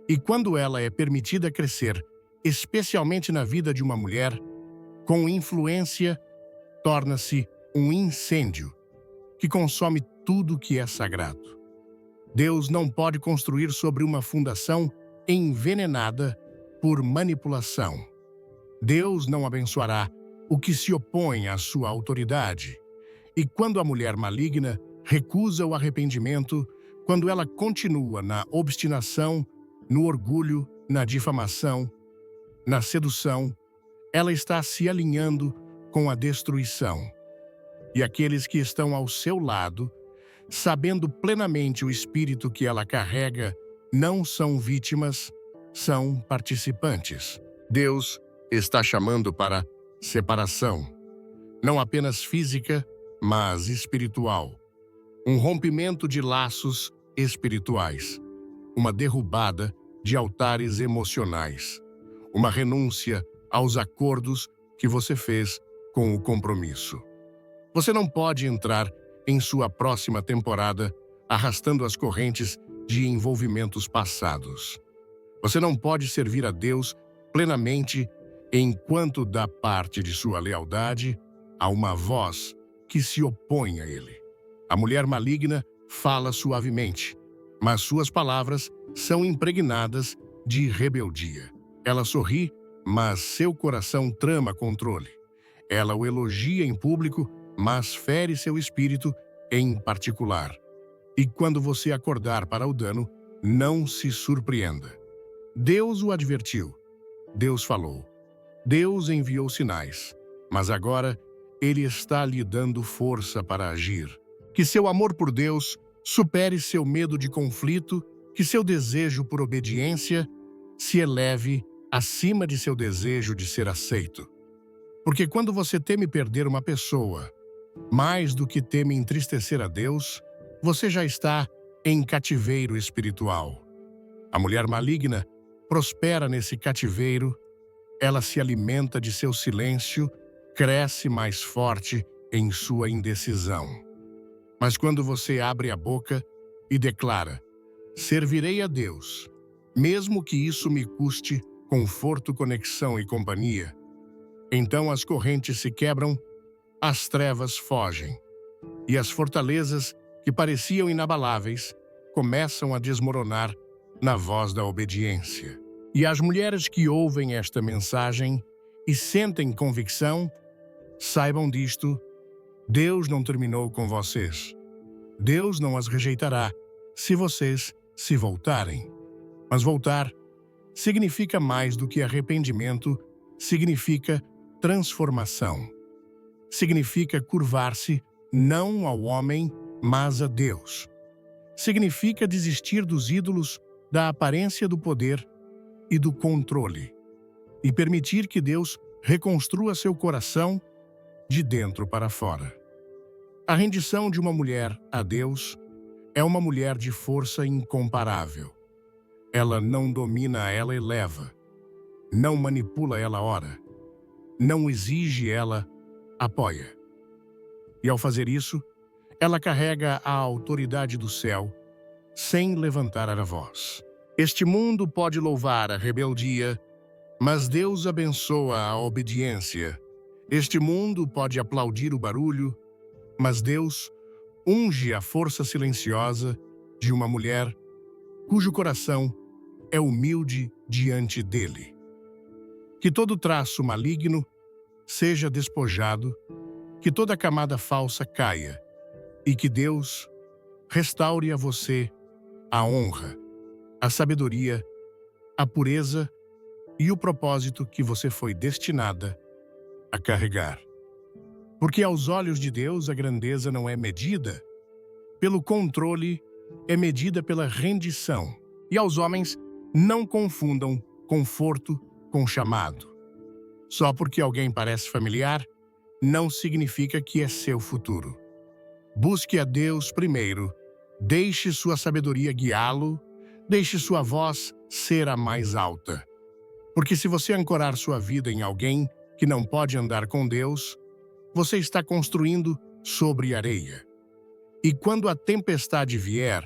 E quando ela é permitida crescer, especialmente na vida de uma mulher, com influência, torna-se um incêndio que consome tudo que é sagrado. Deus não pode construir sobre uma fundação envenenada por manipulação. Deus não abençoará o que se opõe à sua autoridade. E quando a mulher maligna recusa o arrependimento, Quando ela continua na obstinação, no orgulho, na difamação, na sedução, ela está se alinhando com a destruição. E aqueles que estão ao seu lado, sabendo plenamente o espírito que ela carrega, não são vítimas, são participantes. Deus está chamando para separação, não apenas física, mas espiritual. Um rompimento de laços espirituais, uma derrubada de altares emocionais, uma renúncia aos acordos que você fez com o compromisso. Você não pode entrar em sua próxima temporada arrastando as correntes de envolvimentos passados. Você não pode servir a Deus plenamente enquanto dá parte de sua lealdade a uma voz que se opõe a Ele. A mulher maligna fala suavemente, mas suas palavras são impregnadas de rebeldia. Ela sorri, mas seu coração trama controle. Ela o elogia em público, mas fere seu espírito em particular. E quando você acordar para o dano, não se surpreenda. Deus o advertiu. Deus falou. Deus enviou sinais. Mas agora, Ele está lhe dando força para agir. Que seu amor por Deus supere seu medo de conflito, que seu desejo por obediência se eleve acima de seu desejo de ser aceito. Porque quando você teme perder uma pessoa, mais do que teme entristecer a Deus, você já está em cativeiro espiritual. A mulher maligna prospera nesse cativeiro, ela se alimenta de seu silêncio, cresce mais forte em sua indecisão. Mas quando você abre a boca e declara, servirei a Deus, mesmo que isso me custe conforto, conexão e companhia, então as correntes se quebram, as trevas fogem, e as fortalezas que pareciam inabaláveis começam a desmoronar na voz da obediência. E as mulheres que ouvem esta mensagem e sentem convicção, saibam disto, Deus não terminou com vocês. Deus não as rejeitará se vocês se voltarem. Mas voltar significa mais do que arrependimento, significa transformação. Significa curvar-se não ao homem, mas a Deus. Significa desistir dos ídolos, da aparência do poder e do controle, e permitir que Deus reconstrua seu coração de dentro para fora. A rendição de uma mulher a Deus é uma mulher de força incomparável. Ela não domina, ela eleva. Não manipula, ela ora. Não exige, ela apoia. E ao fazer isso, ela carrega a autoridade do céu sem levantar a voz. Este mundo pode louvar a rebeldia, mas Deus abençoa a obediência. Este mundo pode aplaudir o barulho, mas Deus unge a força silenciosa de uma mulher cujo coração é humilde diante dele. Que todo traço maligno seja despojado, que toda camada falsa caia, e que Deus restaure a você a honra, a sabedoria, a pureza e o propósito que você foi destinada a carregar. Porque aos olhos de Deus a grandeza não é medida pelo controle, é medida pela rendição. E aos homens, não confundam conforto com chamado. Só porque alguém parece familiar, não significa que é seu futuro. Busque a Deus primeiro, deixe sua sabedoria guiá-lo, deixe sua voz ser a mais alta. Porque se você ancorar sua vida em alguém que não pode andar com Deus, você está construindo sobre areia. E quando a tempestade vier,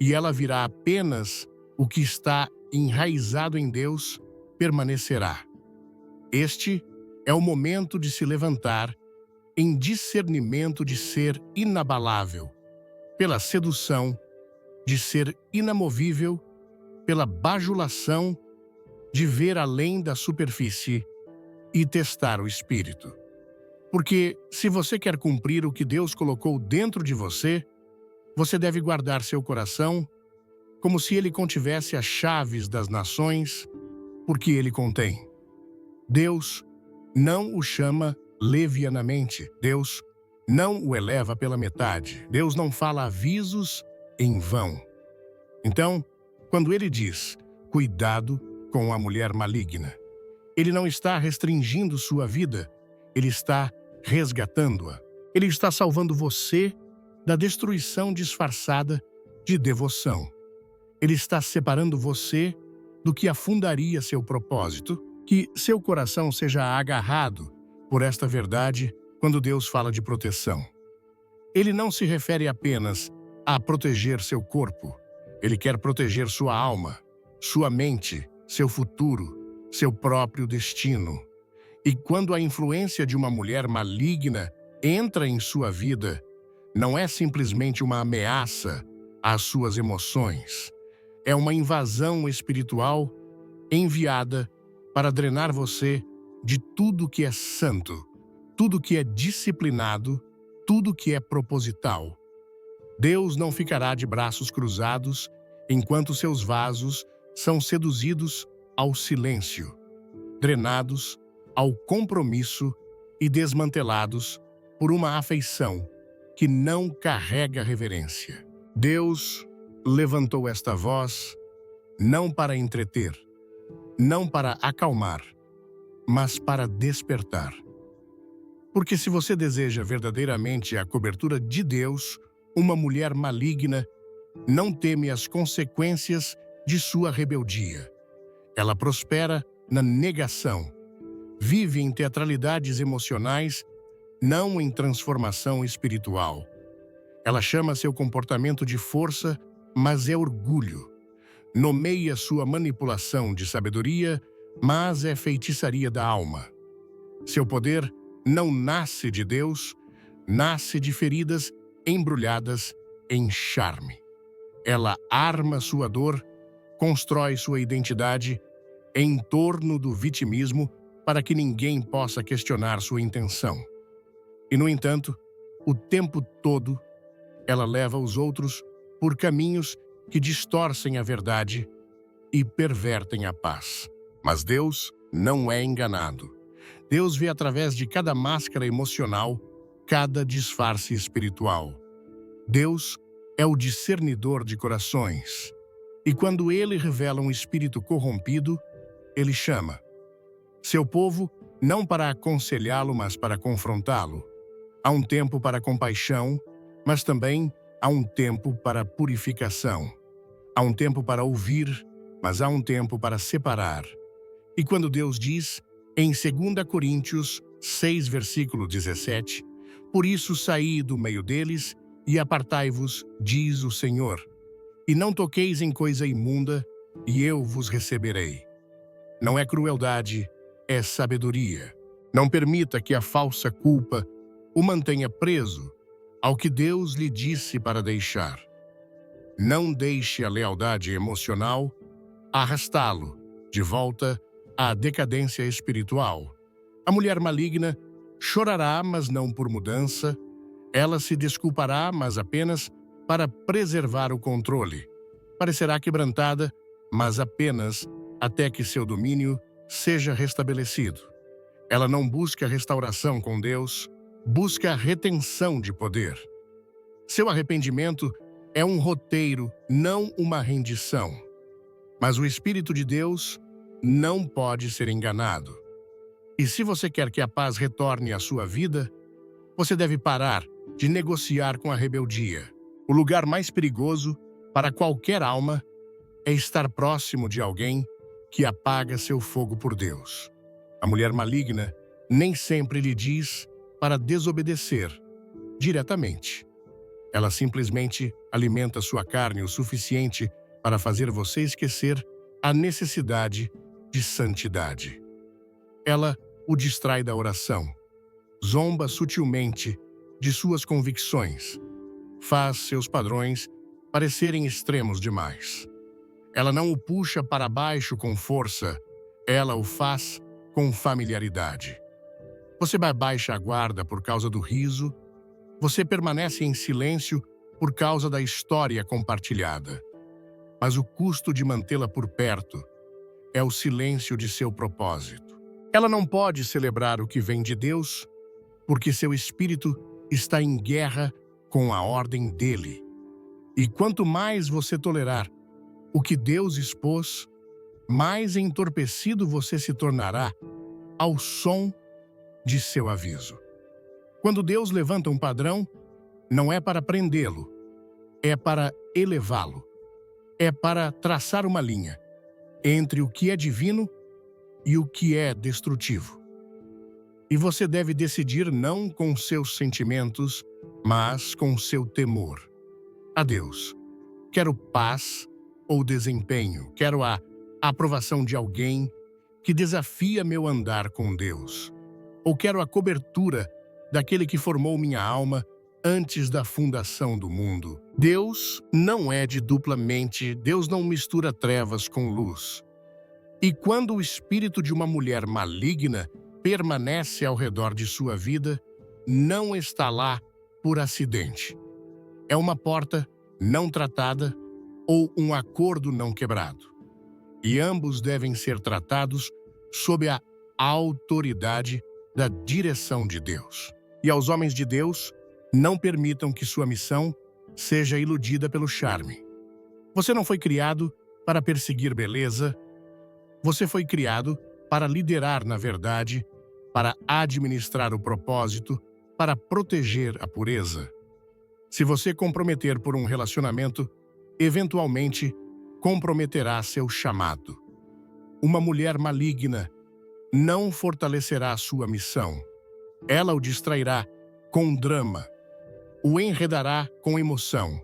e ela virá apenas o que está enraizado em Deus, permanecerá. Este é o momento de se levantar em discernimento de ser inabalável, pela sedução de ser inamovível, pela bajulação de ver além da superfície e testar o espírito. Porque se você quer cumprir o que Deus colocou dentro de você, Você deve guardar seu coração como se ele contivesse as chaves das nações, porque ele contém. Deus não o chama levianamente. Deus não o eleva pela metade. Deus não fala avisos em vão. Então, quando ele diz, cuidado com a mulher maligna, ele não está restringindo sua vida, ele está resgatando-a. Ele está salvando você da destruição disfarçada de devoção. Ele está separando você do que afundaria seu propósito, que seu coração seja agarrado por esta verdade quando Deus fala de proteção. Ele não se refere apenas a proteger seu corpo. Ele quer proteger sua alma, sua mente, seu futuro, seu próprio destino. E quando a influência de uma mulher maligna entra em sua vida, não é simplesmente uma ameaça às suas emoções. É uma invasão espiritual enviada para drenar você de tudo que é santo, tudo que é disciplinado, tudo que é proposital. Deus não ficará de braços cruzados enquanto seus vasos são seduzidos ao silêncio, drenados ao compromisso e desmantelados por uma afeição que não carrega reverência. Deus levantou esta voz não para entreter, não para acalmar, mas para despertar. Porque se você deseja verdadeiramente a cobertura de Deus, uma mulher maligna não teme as consequências de sua rebeldia. Ela prospera na negação, vive em teatralidades emocionais, não em transformação espiritual. Ela chama seu comportamento de força, mas é orgulho. Nomeia sua manipulação de sabedoria, mas é feitiçaria da alma. Seu poder não nasce de Deus, nasce de feridas embrulhadas em charme. Ela arma sua dor, constrói sua identidade em torno do vitimismo para que ninguém possa questionar sua intenção. E, no entanto, o tempo todo, ela leva os outros por caminhos que distorcem a verdade e pervertem a paz. Mas Deus não é enganado. Deus vê através de cada máscara emocional, cada disfarce espiritual. Deus é o discernidor de corações. E quando ele revela um espírito corrompido, ele chama seu povo não para aconselhá-lo, mas para confrontá-lo. Há um tempo para compaixão, mas também há um tempo para purificação. Há um tempo para ouvir, mas há um tempo para separar. E quando Deus diz, em 2 Coríntios 6, versículo 17, por isso saí do meio deles e apartai-vos, diz o Senhor, e não toqueis em coisa imunda, e eu vos receberei. Não é crueldade, é sabedoria. Não permita que a falsa culpa o mantenha preso ao que Deus lhe disse para deixar. Não deixe a lealdade emocional arrastá-lo de volta à decadência espiritual. A mulher maligna chorará, mas não por mudança. Ela se desculpará, mas apenas para preservar o controle. Parecerá quebrantada, mas apenas até que seu domínio seja restabelecido. Ela não busca restauração com Deus, busca retenção de poder. Seu arrependimento é um roteiro, não uma rendição. Mas o Espírito de Deus não pode ser enganado. E se você quer que a paz retorne à sua vida, você deve parar de negociar com a rebeldia. O lugar mais perigoso para qualquer alma é estar próximo de alguém que apaga seu fogo por Deus. A mulher maligna nem sempre lhe diz para desobedecer diretamente. Ela simplesmente alimenta sua carne o suficiente para fazer você esquecer a necessidade de santidade. Ela o distrai da oração, zomba sutilmente de suas convicções, faz seus padrões parecerem extremos demais. Ela não o puxa para baixo com força, ela o faz com familiaridade. Você baixa a guarda por causa do riso, você permanece em silêncio por causa da história compartilhada. Mas o custo de mantê-la por perto é o silêncio de seu propósito. Ela não pode celebrar o que vem de Deus, porque seu espírito está em guerra com a ordem dele. E quanto mais você tolerar o que Deus expôs, mais entorpecido você se tornará ao som de seu aviso. Quando Deus levanta um padrão, não é para prendê-lo, é para elevá-lo. É para traçar uma linha entre o que é divino e o que é destrutivo. E você deve decidir não com seus sentimentos, mas com seu temor. A Deus. Quero paz ou desempenho? Quero a aprovação de alguém que desafia meu andar com Deus? Ou quero a cobertura daquele que formou minha alma antes da fundação do mundo? Deus não é de dupla mente, Deus não mistura trevas com luz. E quando o espírito de uma mulher maligna permanece ao redor de sua vida, não está lá por acidente. É uma porta não tratada ou um acordo não quebrado. E ambos devem ser tratados sob a autoridade da direção de Deus. E aos homens de Deus, não permitam que sua missão seja iludida pelo charme. Você não foi criado para perseguir beleza. Você foi criado para liderar na verdade, para administrar o propósito, para proteger a pureza. Se você comprometer por um relacionamento, eventualmente comprometerá seu chamado. Uma mulher maligna não fortalecerá sua missão. Ela o distrairá com drama, o enredará com emoção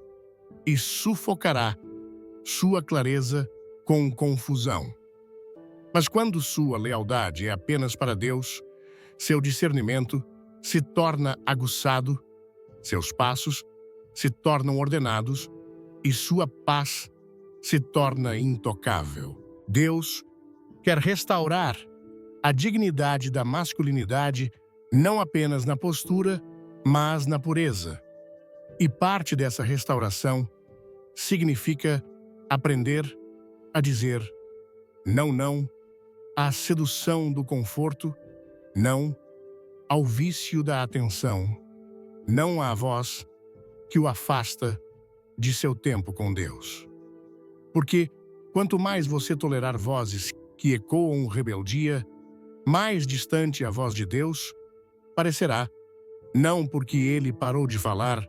e sufocará sua clareza com confusão. Mas quando sua lealdade é apenas para Deus, seu discernimento se torna aguçado, seus passos se tornam ordenados e sua paz se torna intocável. Deus quer restaurar a dignidade da masculinidade não apenas na postura, mas na pureza. E parte dessa restauração significa aprender a dizer não à sedução do conforto, não ao vício da atenção, não à voz que o afasta de seu tempo com Deus. Porque quanto mais você tolerar vozes que ecoam rebeldia, mais distante a voz de Deus parecerá, não porque ele parou de falar,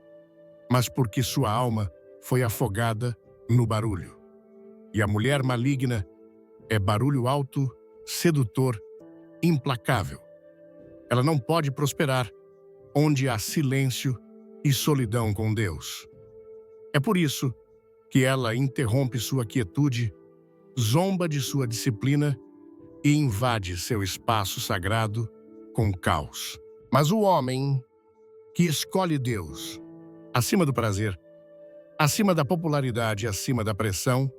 mas porque sua alma foi afogada no barulho. E a mulher maligna é barulho alto, sedutor, implacável. Ela não pode prosperar onde há silêncio e solidão com Deus. É por isso que ela interrompe sua quietude, zomba de sua disciplina e invade seu espaço sagrado com caos. Mas o homem que escolhe Deus, acima do prazer, acima da popularidade, acima da pressão,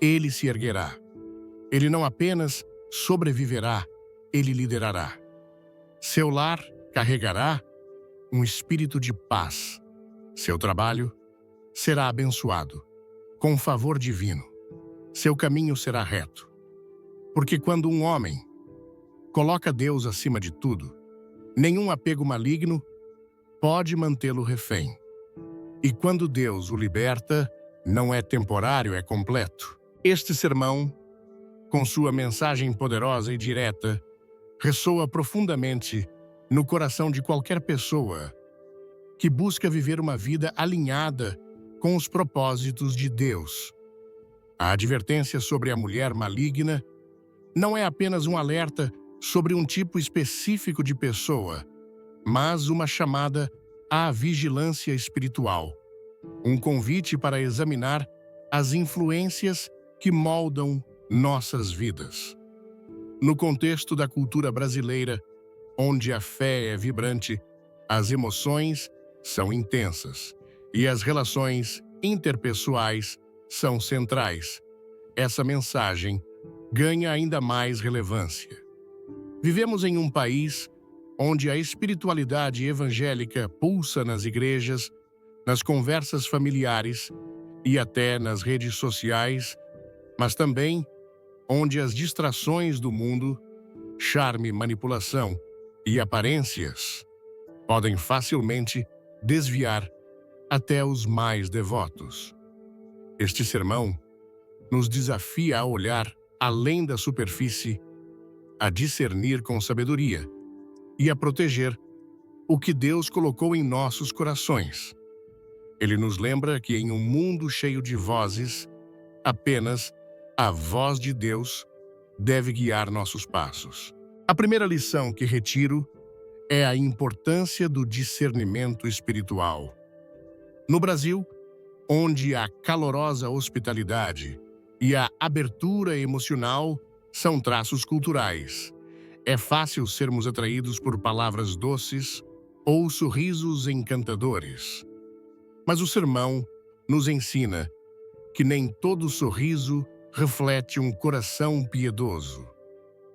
ele se erguerá. Ele não apenas sobreviverá, ele liderará. Seu lar carregará um espírito de paz. Seu trabalho será abençoado, com favor divino. Seu caminho será reto. Porque quando um homem coloca Deus acima de tudo, nenhum apego maligno pode mantê-lo refém. E quando Deus o liberta, não é temporário, é completo. Este sermão, com sua mensagem poderosa e direta, ressoa profundamente no coração de qualquer pessoa que busca viver uma vida alinhada com os propósitos de Deus. A advertência sobre a mulher maligna não é apenas um alerta sobre um tipo específico de pessoa, mas uma chamada à vigilância espiritual, um convite para examinar as influências que moldam nossas vidas. No contexto da cultura brasileira, onde a fé é vibrante, as emoções são intensas e as relações interpessoais são centrais. Essa mensagem ganha ainda mais relevância. Vivemos em um país onde a espiritualidade evangélica pulsa nas igrejas, nas conversas familiares e até nas redes sociais, mas também onde as distrações do mundo, charme, manipulação e aparências podem facilmente desviar até os mais devotos. Este sermão nos desafia a olhar além da superfície, a discernir com sabedoria e a proteger o que Deus colocou em nossos corações. Ele nos lembra que em um mundo cheio de vozes, apenas a voz de Deus deve guiar nossos passos. A primeira lição que retiro é a importância do discernimento espiritual. No Brasil, onde a calorosa hospitalidade e a abertura emocional são traços culturais, é fácil sermos atraídos por palavras doces ou sorrisos encantadores. Mas o sermão nos ensina que nem todo sorriso reflete um coração piedoso.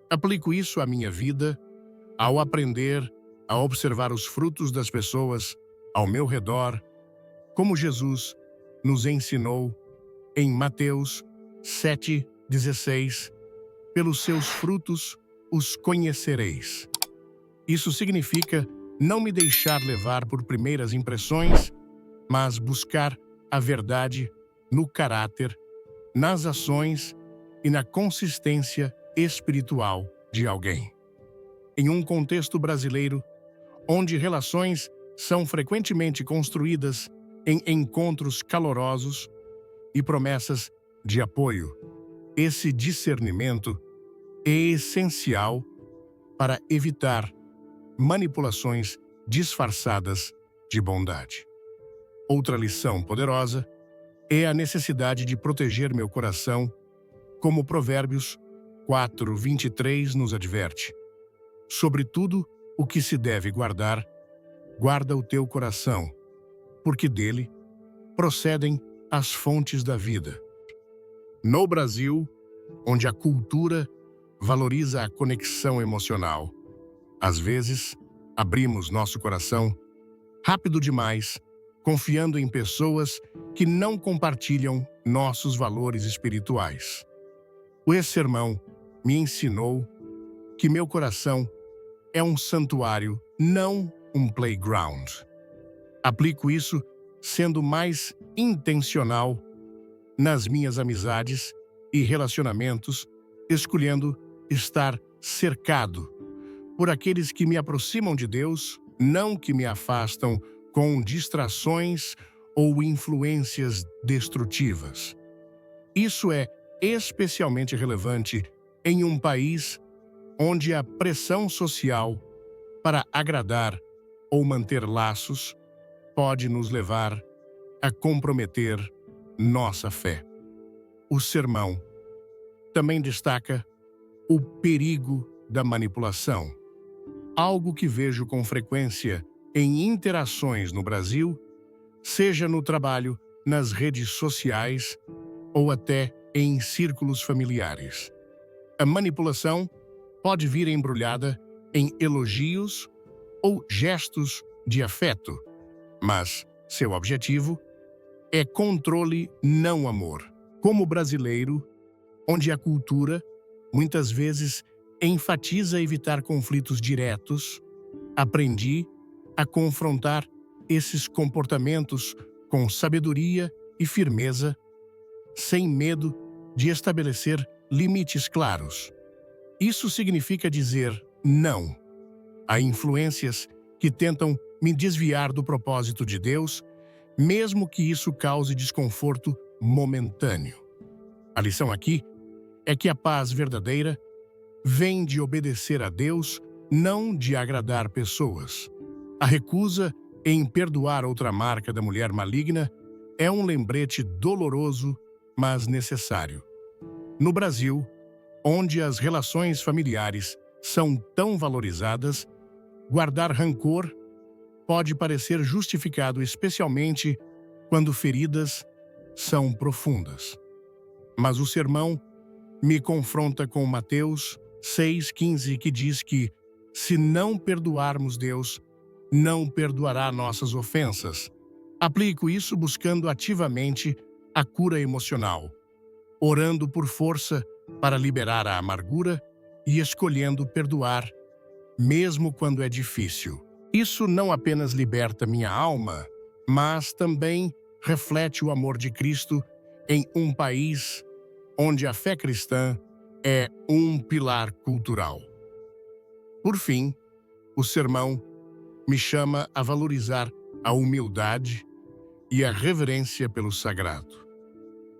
Aplico isso à minha vida ao aprender a observar os frutos das pessoas ao meu redor, como Jesus nos ensinou em Mateus 7,16, pelos seus frutos os conhecereis. Isso significa não me deixar levar por primeiras impressões, mas buscar a verdade no caráter, nas ações e na consistência espiritual de alguém. Em um contexto brasileiro, onde relações são frequentemente construídas em encontros calorosos e promessas de apoio, esse discernimento é essencial para evitar manipulações disfarçadas de bondade. Outra lição poderosa é a necessidade de proteger meu coração, como Provérbios 4:23 nos adverte. Sobre tudo o que se deve guardar, guarda o teu coração, porque dele procedem as fontes da vida. No Brasil, onde a cultura valoriza a conexão emocional, às vezes abrimos nosso coração rápido demais, confiando em pessoas que não compartilham nossos valores espirituais. Esse sermão me ensinou que meu coração é um santuário, não um playground. Aplico isso sendo mais intencional nas minhas amizades e relacionamentos, escolhendo estar cercado por aqueles que me aproximam de Deus, não que me afastam com distrações ou influências destrutivas. Isso é especialmente relevante em um país onde a pressão social para agradar ou manter laços pode nos levar a comprometer nossa fé. O sermão também destaca o perigo da manipulação, algo que vejo com frequência em interações no Brasil, seja no trabalho, nas redes sociais ou até em círculos familiares. A manipulação pode vir embrulhada em elogios ou gestos de afeto, mas seu objetivo é controle, não amor. Como brasileiro, onde a cultura muitas vezes enfatiza evitar conflitos diretos, aprendi a confrontar esses comportamentos com sabedoria e firmeza, sem medo de estabelecer limites claros. Isso significa dizer não a influências que tentam me desviar do propósito de Deus, mesmo que isso cause desconforto momentâneo. A lição aqui é que a paz verdadeira vem de obedecer a Deus, não de agradar pessoas. A recusa em perdoar outra marca da mulher maligna é um lembrete doloroso, mas necessário. No Brasil, onde as relações familiares são tão valorizadas, guardar rancor pode parecer justificado, especialmente quando feridas são profundas. Mas o sermão me confronta com Mateus 6,15, que diz que, se não perdoarmos, Deus não perdoará nossas ofensas. Aplico isso buscando ativamente a cura emocional, orando por força para liberar a amargura e escolhendo perdoar, mesmo quando é difícil. Isso não apenas liberta minha alma, mas também reflete o amor de Cristo em um país onde a fé cristã é um pilar cultural. Por fim, o sermão me chama a valorizar a humildade e a reverência pelo sagrado.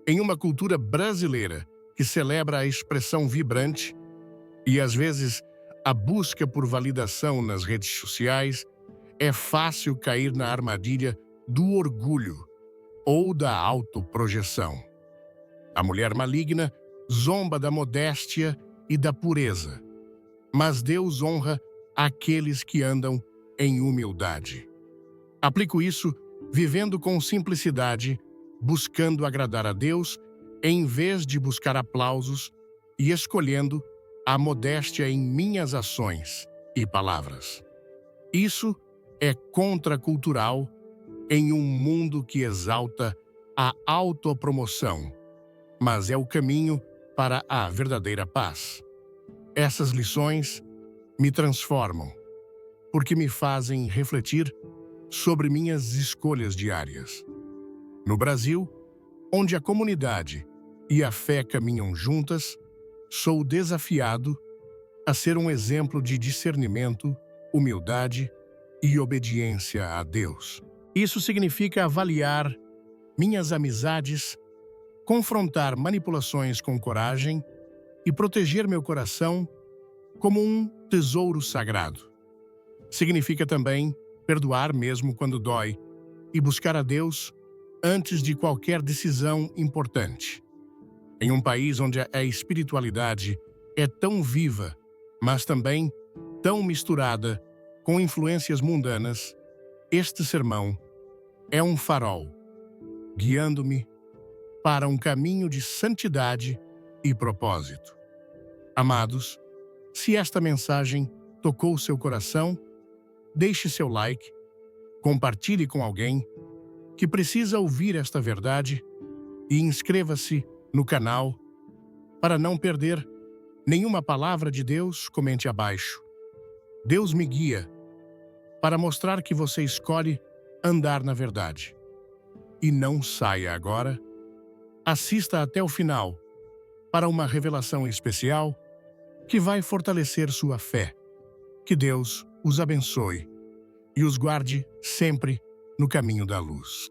Em uma cultura brasileira que celebra a expressão vibrante e, às vezes, a busca por validação nas redes sociais, é fácil cair na armadilha do orgulho ou da autoprojeção. A mulher maligna zomba da modéstia e da pureza, mas Deus honra aqueles que andam em humildade. Aplico isso vivendo com simplicidade, buscando agradar a Deus em vez de buscar aplausos e escolhendo a modéstia em minhas ações e palavras. Isso é contracultural em um mundo que exalta a autopromoção, mas é o caminho para a verdadeira paz. Essas lições me transformam, porque me fazem refletir sobre minhas escolhas diárias. No Brasil, onde a comunidade e a fé caminham juntas, sou desafiado a ser um exemplo de discernimento, humildade e obediência a Deus. Isso significa avaliar minhas amizades, confrontar manipulações com coragem e proteger meu coração como um tesouro sagrado. Significa também perdoar mesmo quando dói e buscar a Deus antes de qualquer decisão importante. Em um país onde a espiritualidade é tão viva, mas também tão misturada com influências mundanas, este sermão é um farol, guiando-me para um caminho de santidade e propósito. Amados, se esta mensagem tocou seu coração, deixe seu like, compartilhe com alguém que precisa ouvir esta verdade e inscreva-se no canal para não perder nenhuma palavra de Deus. Comente abaixo. Deus me guia para mostrar que você escolhe andar na verdade. E não saia agora. Assista até o final para uma revelação especial que vai fortalecer sua fé. Que Deus os abençoe e os guarde sempre no caminho da luz.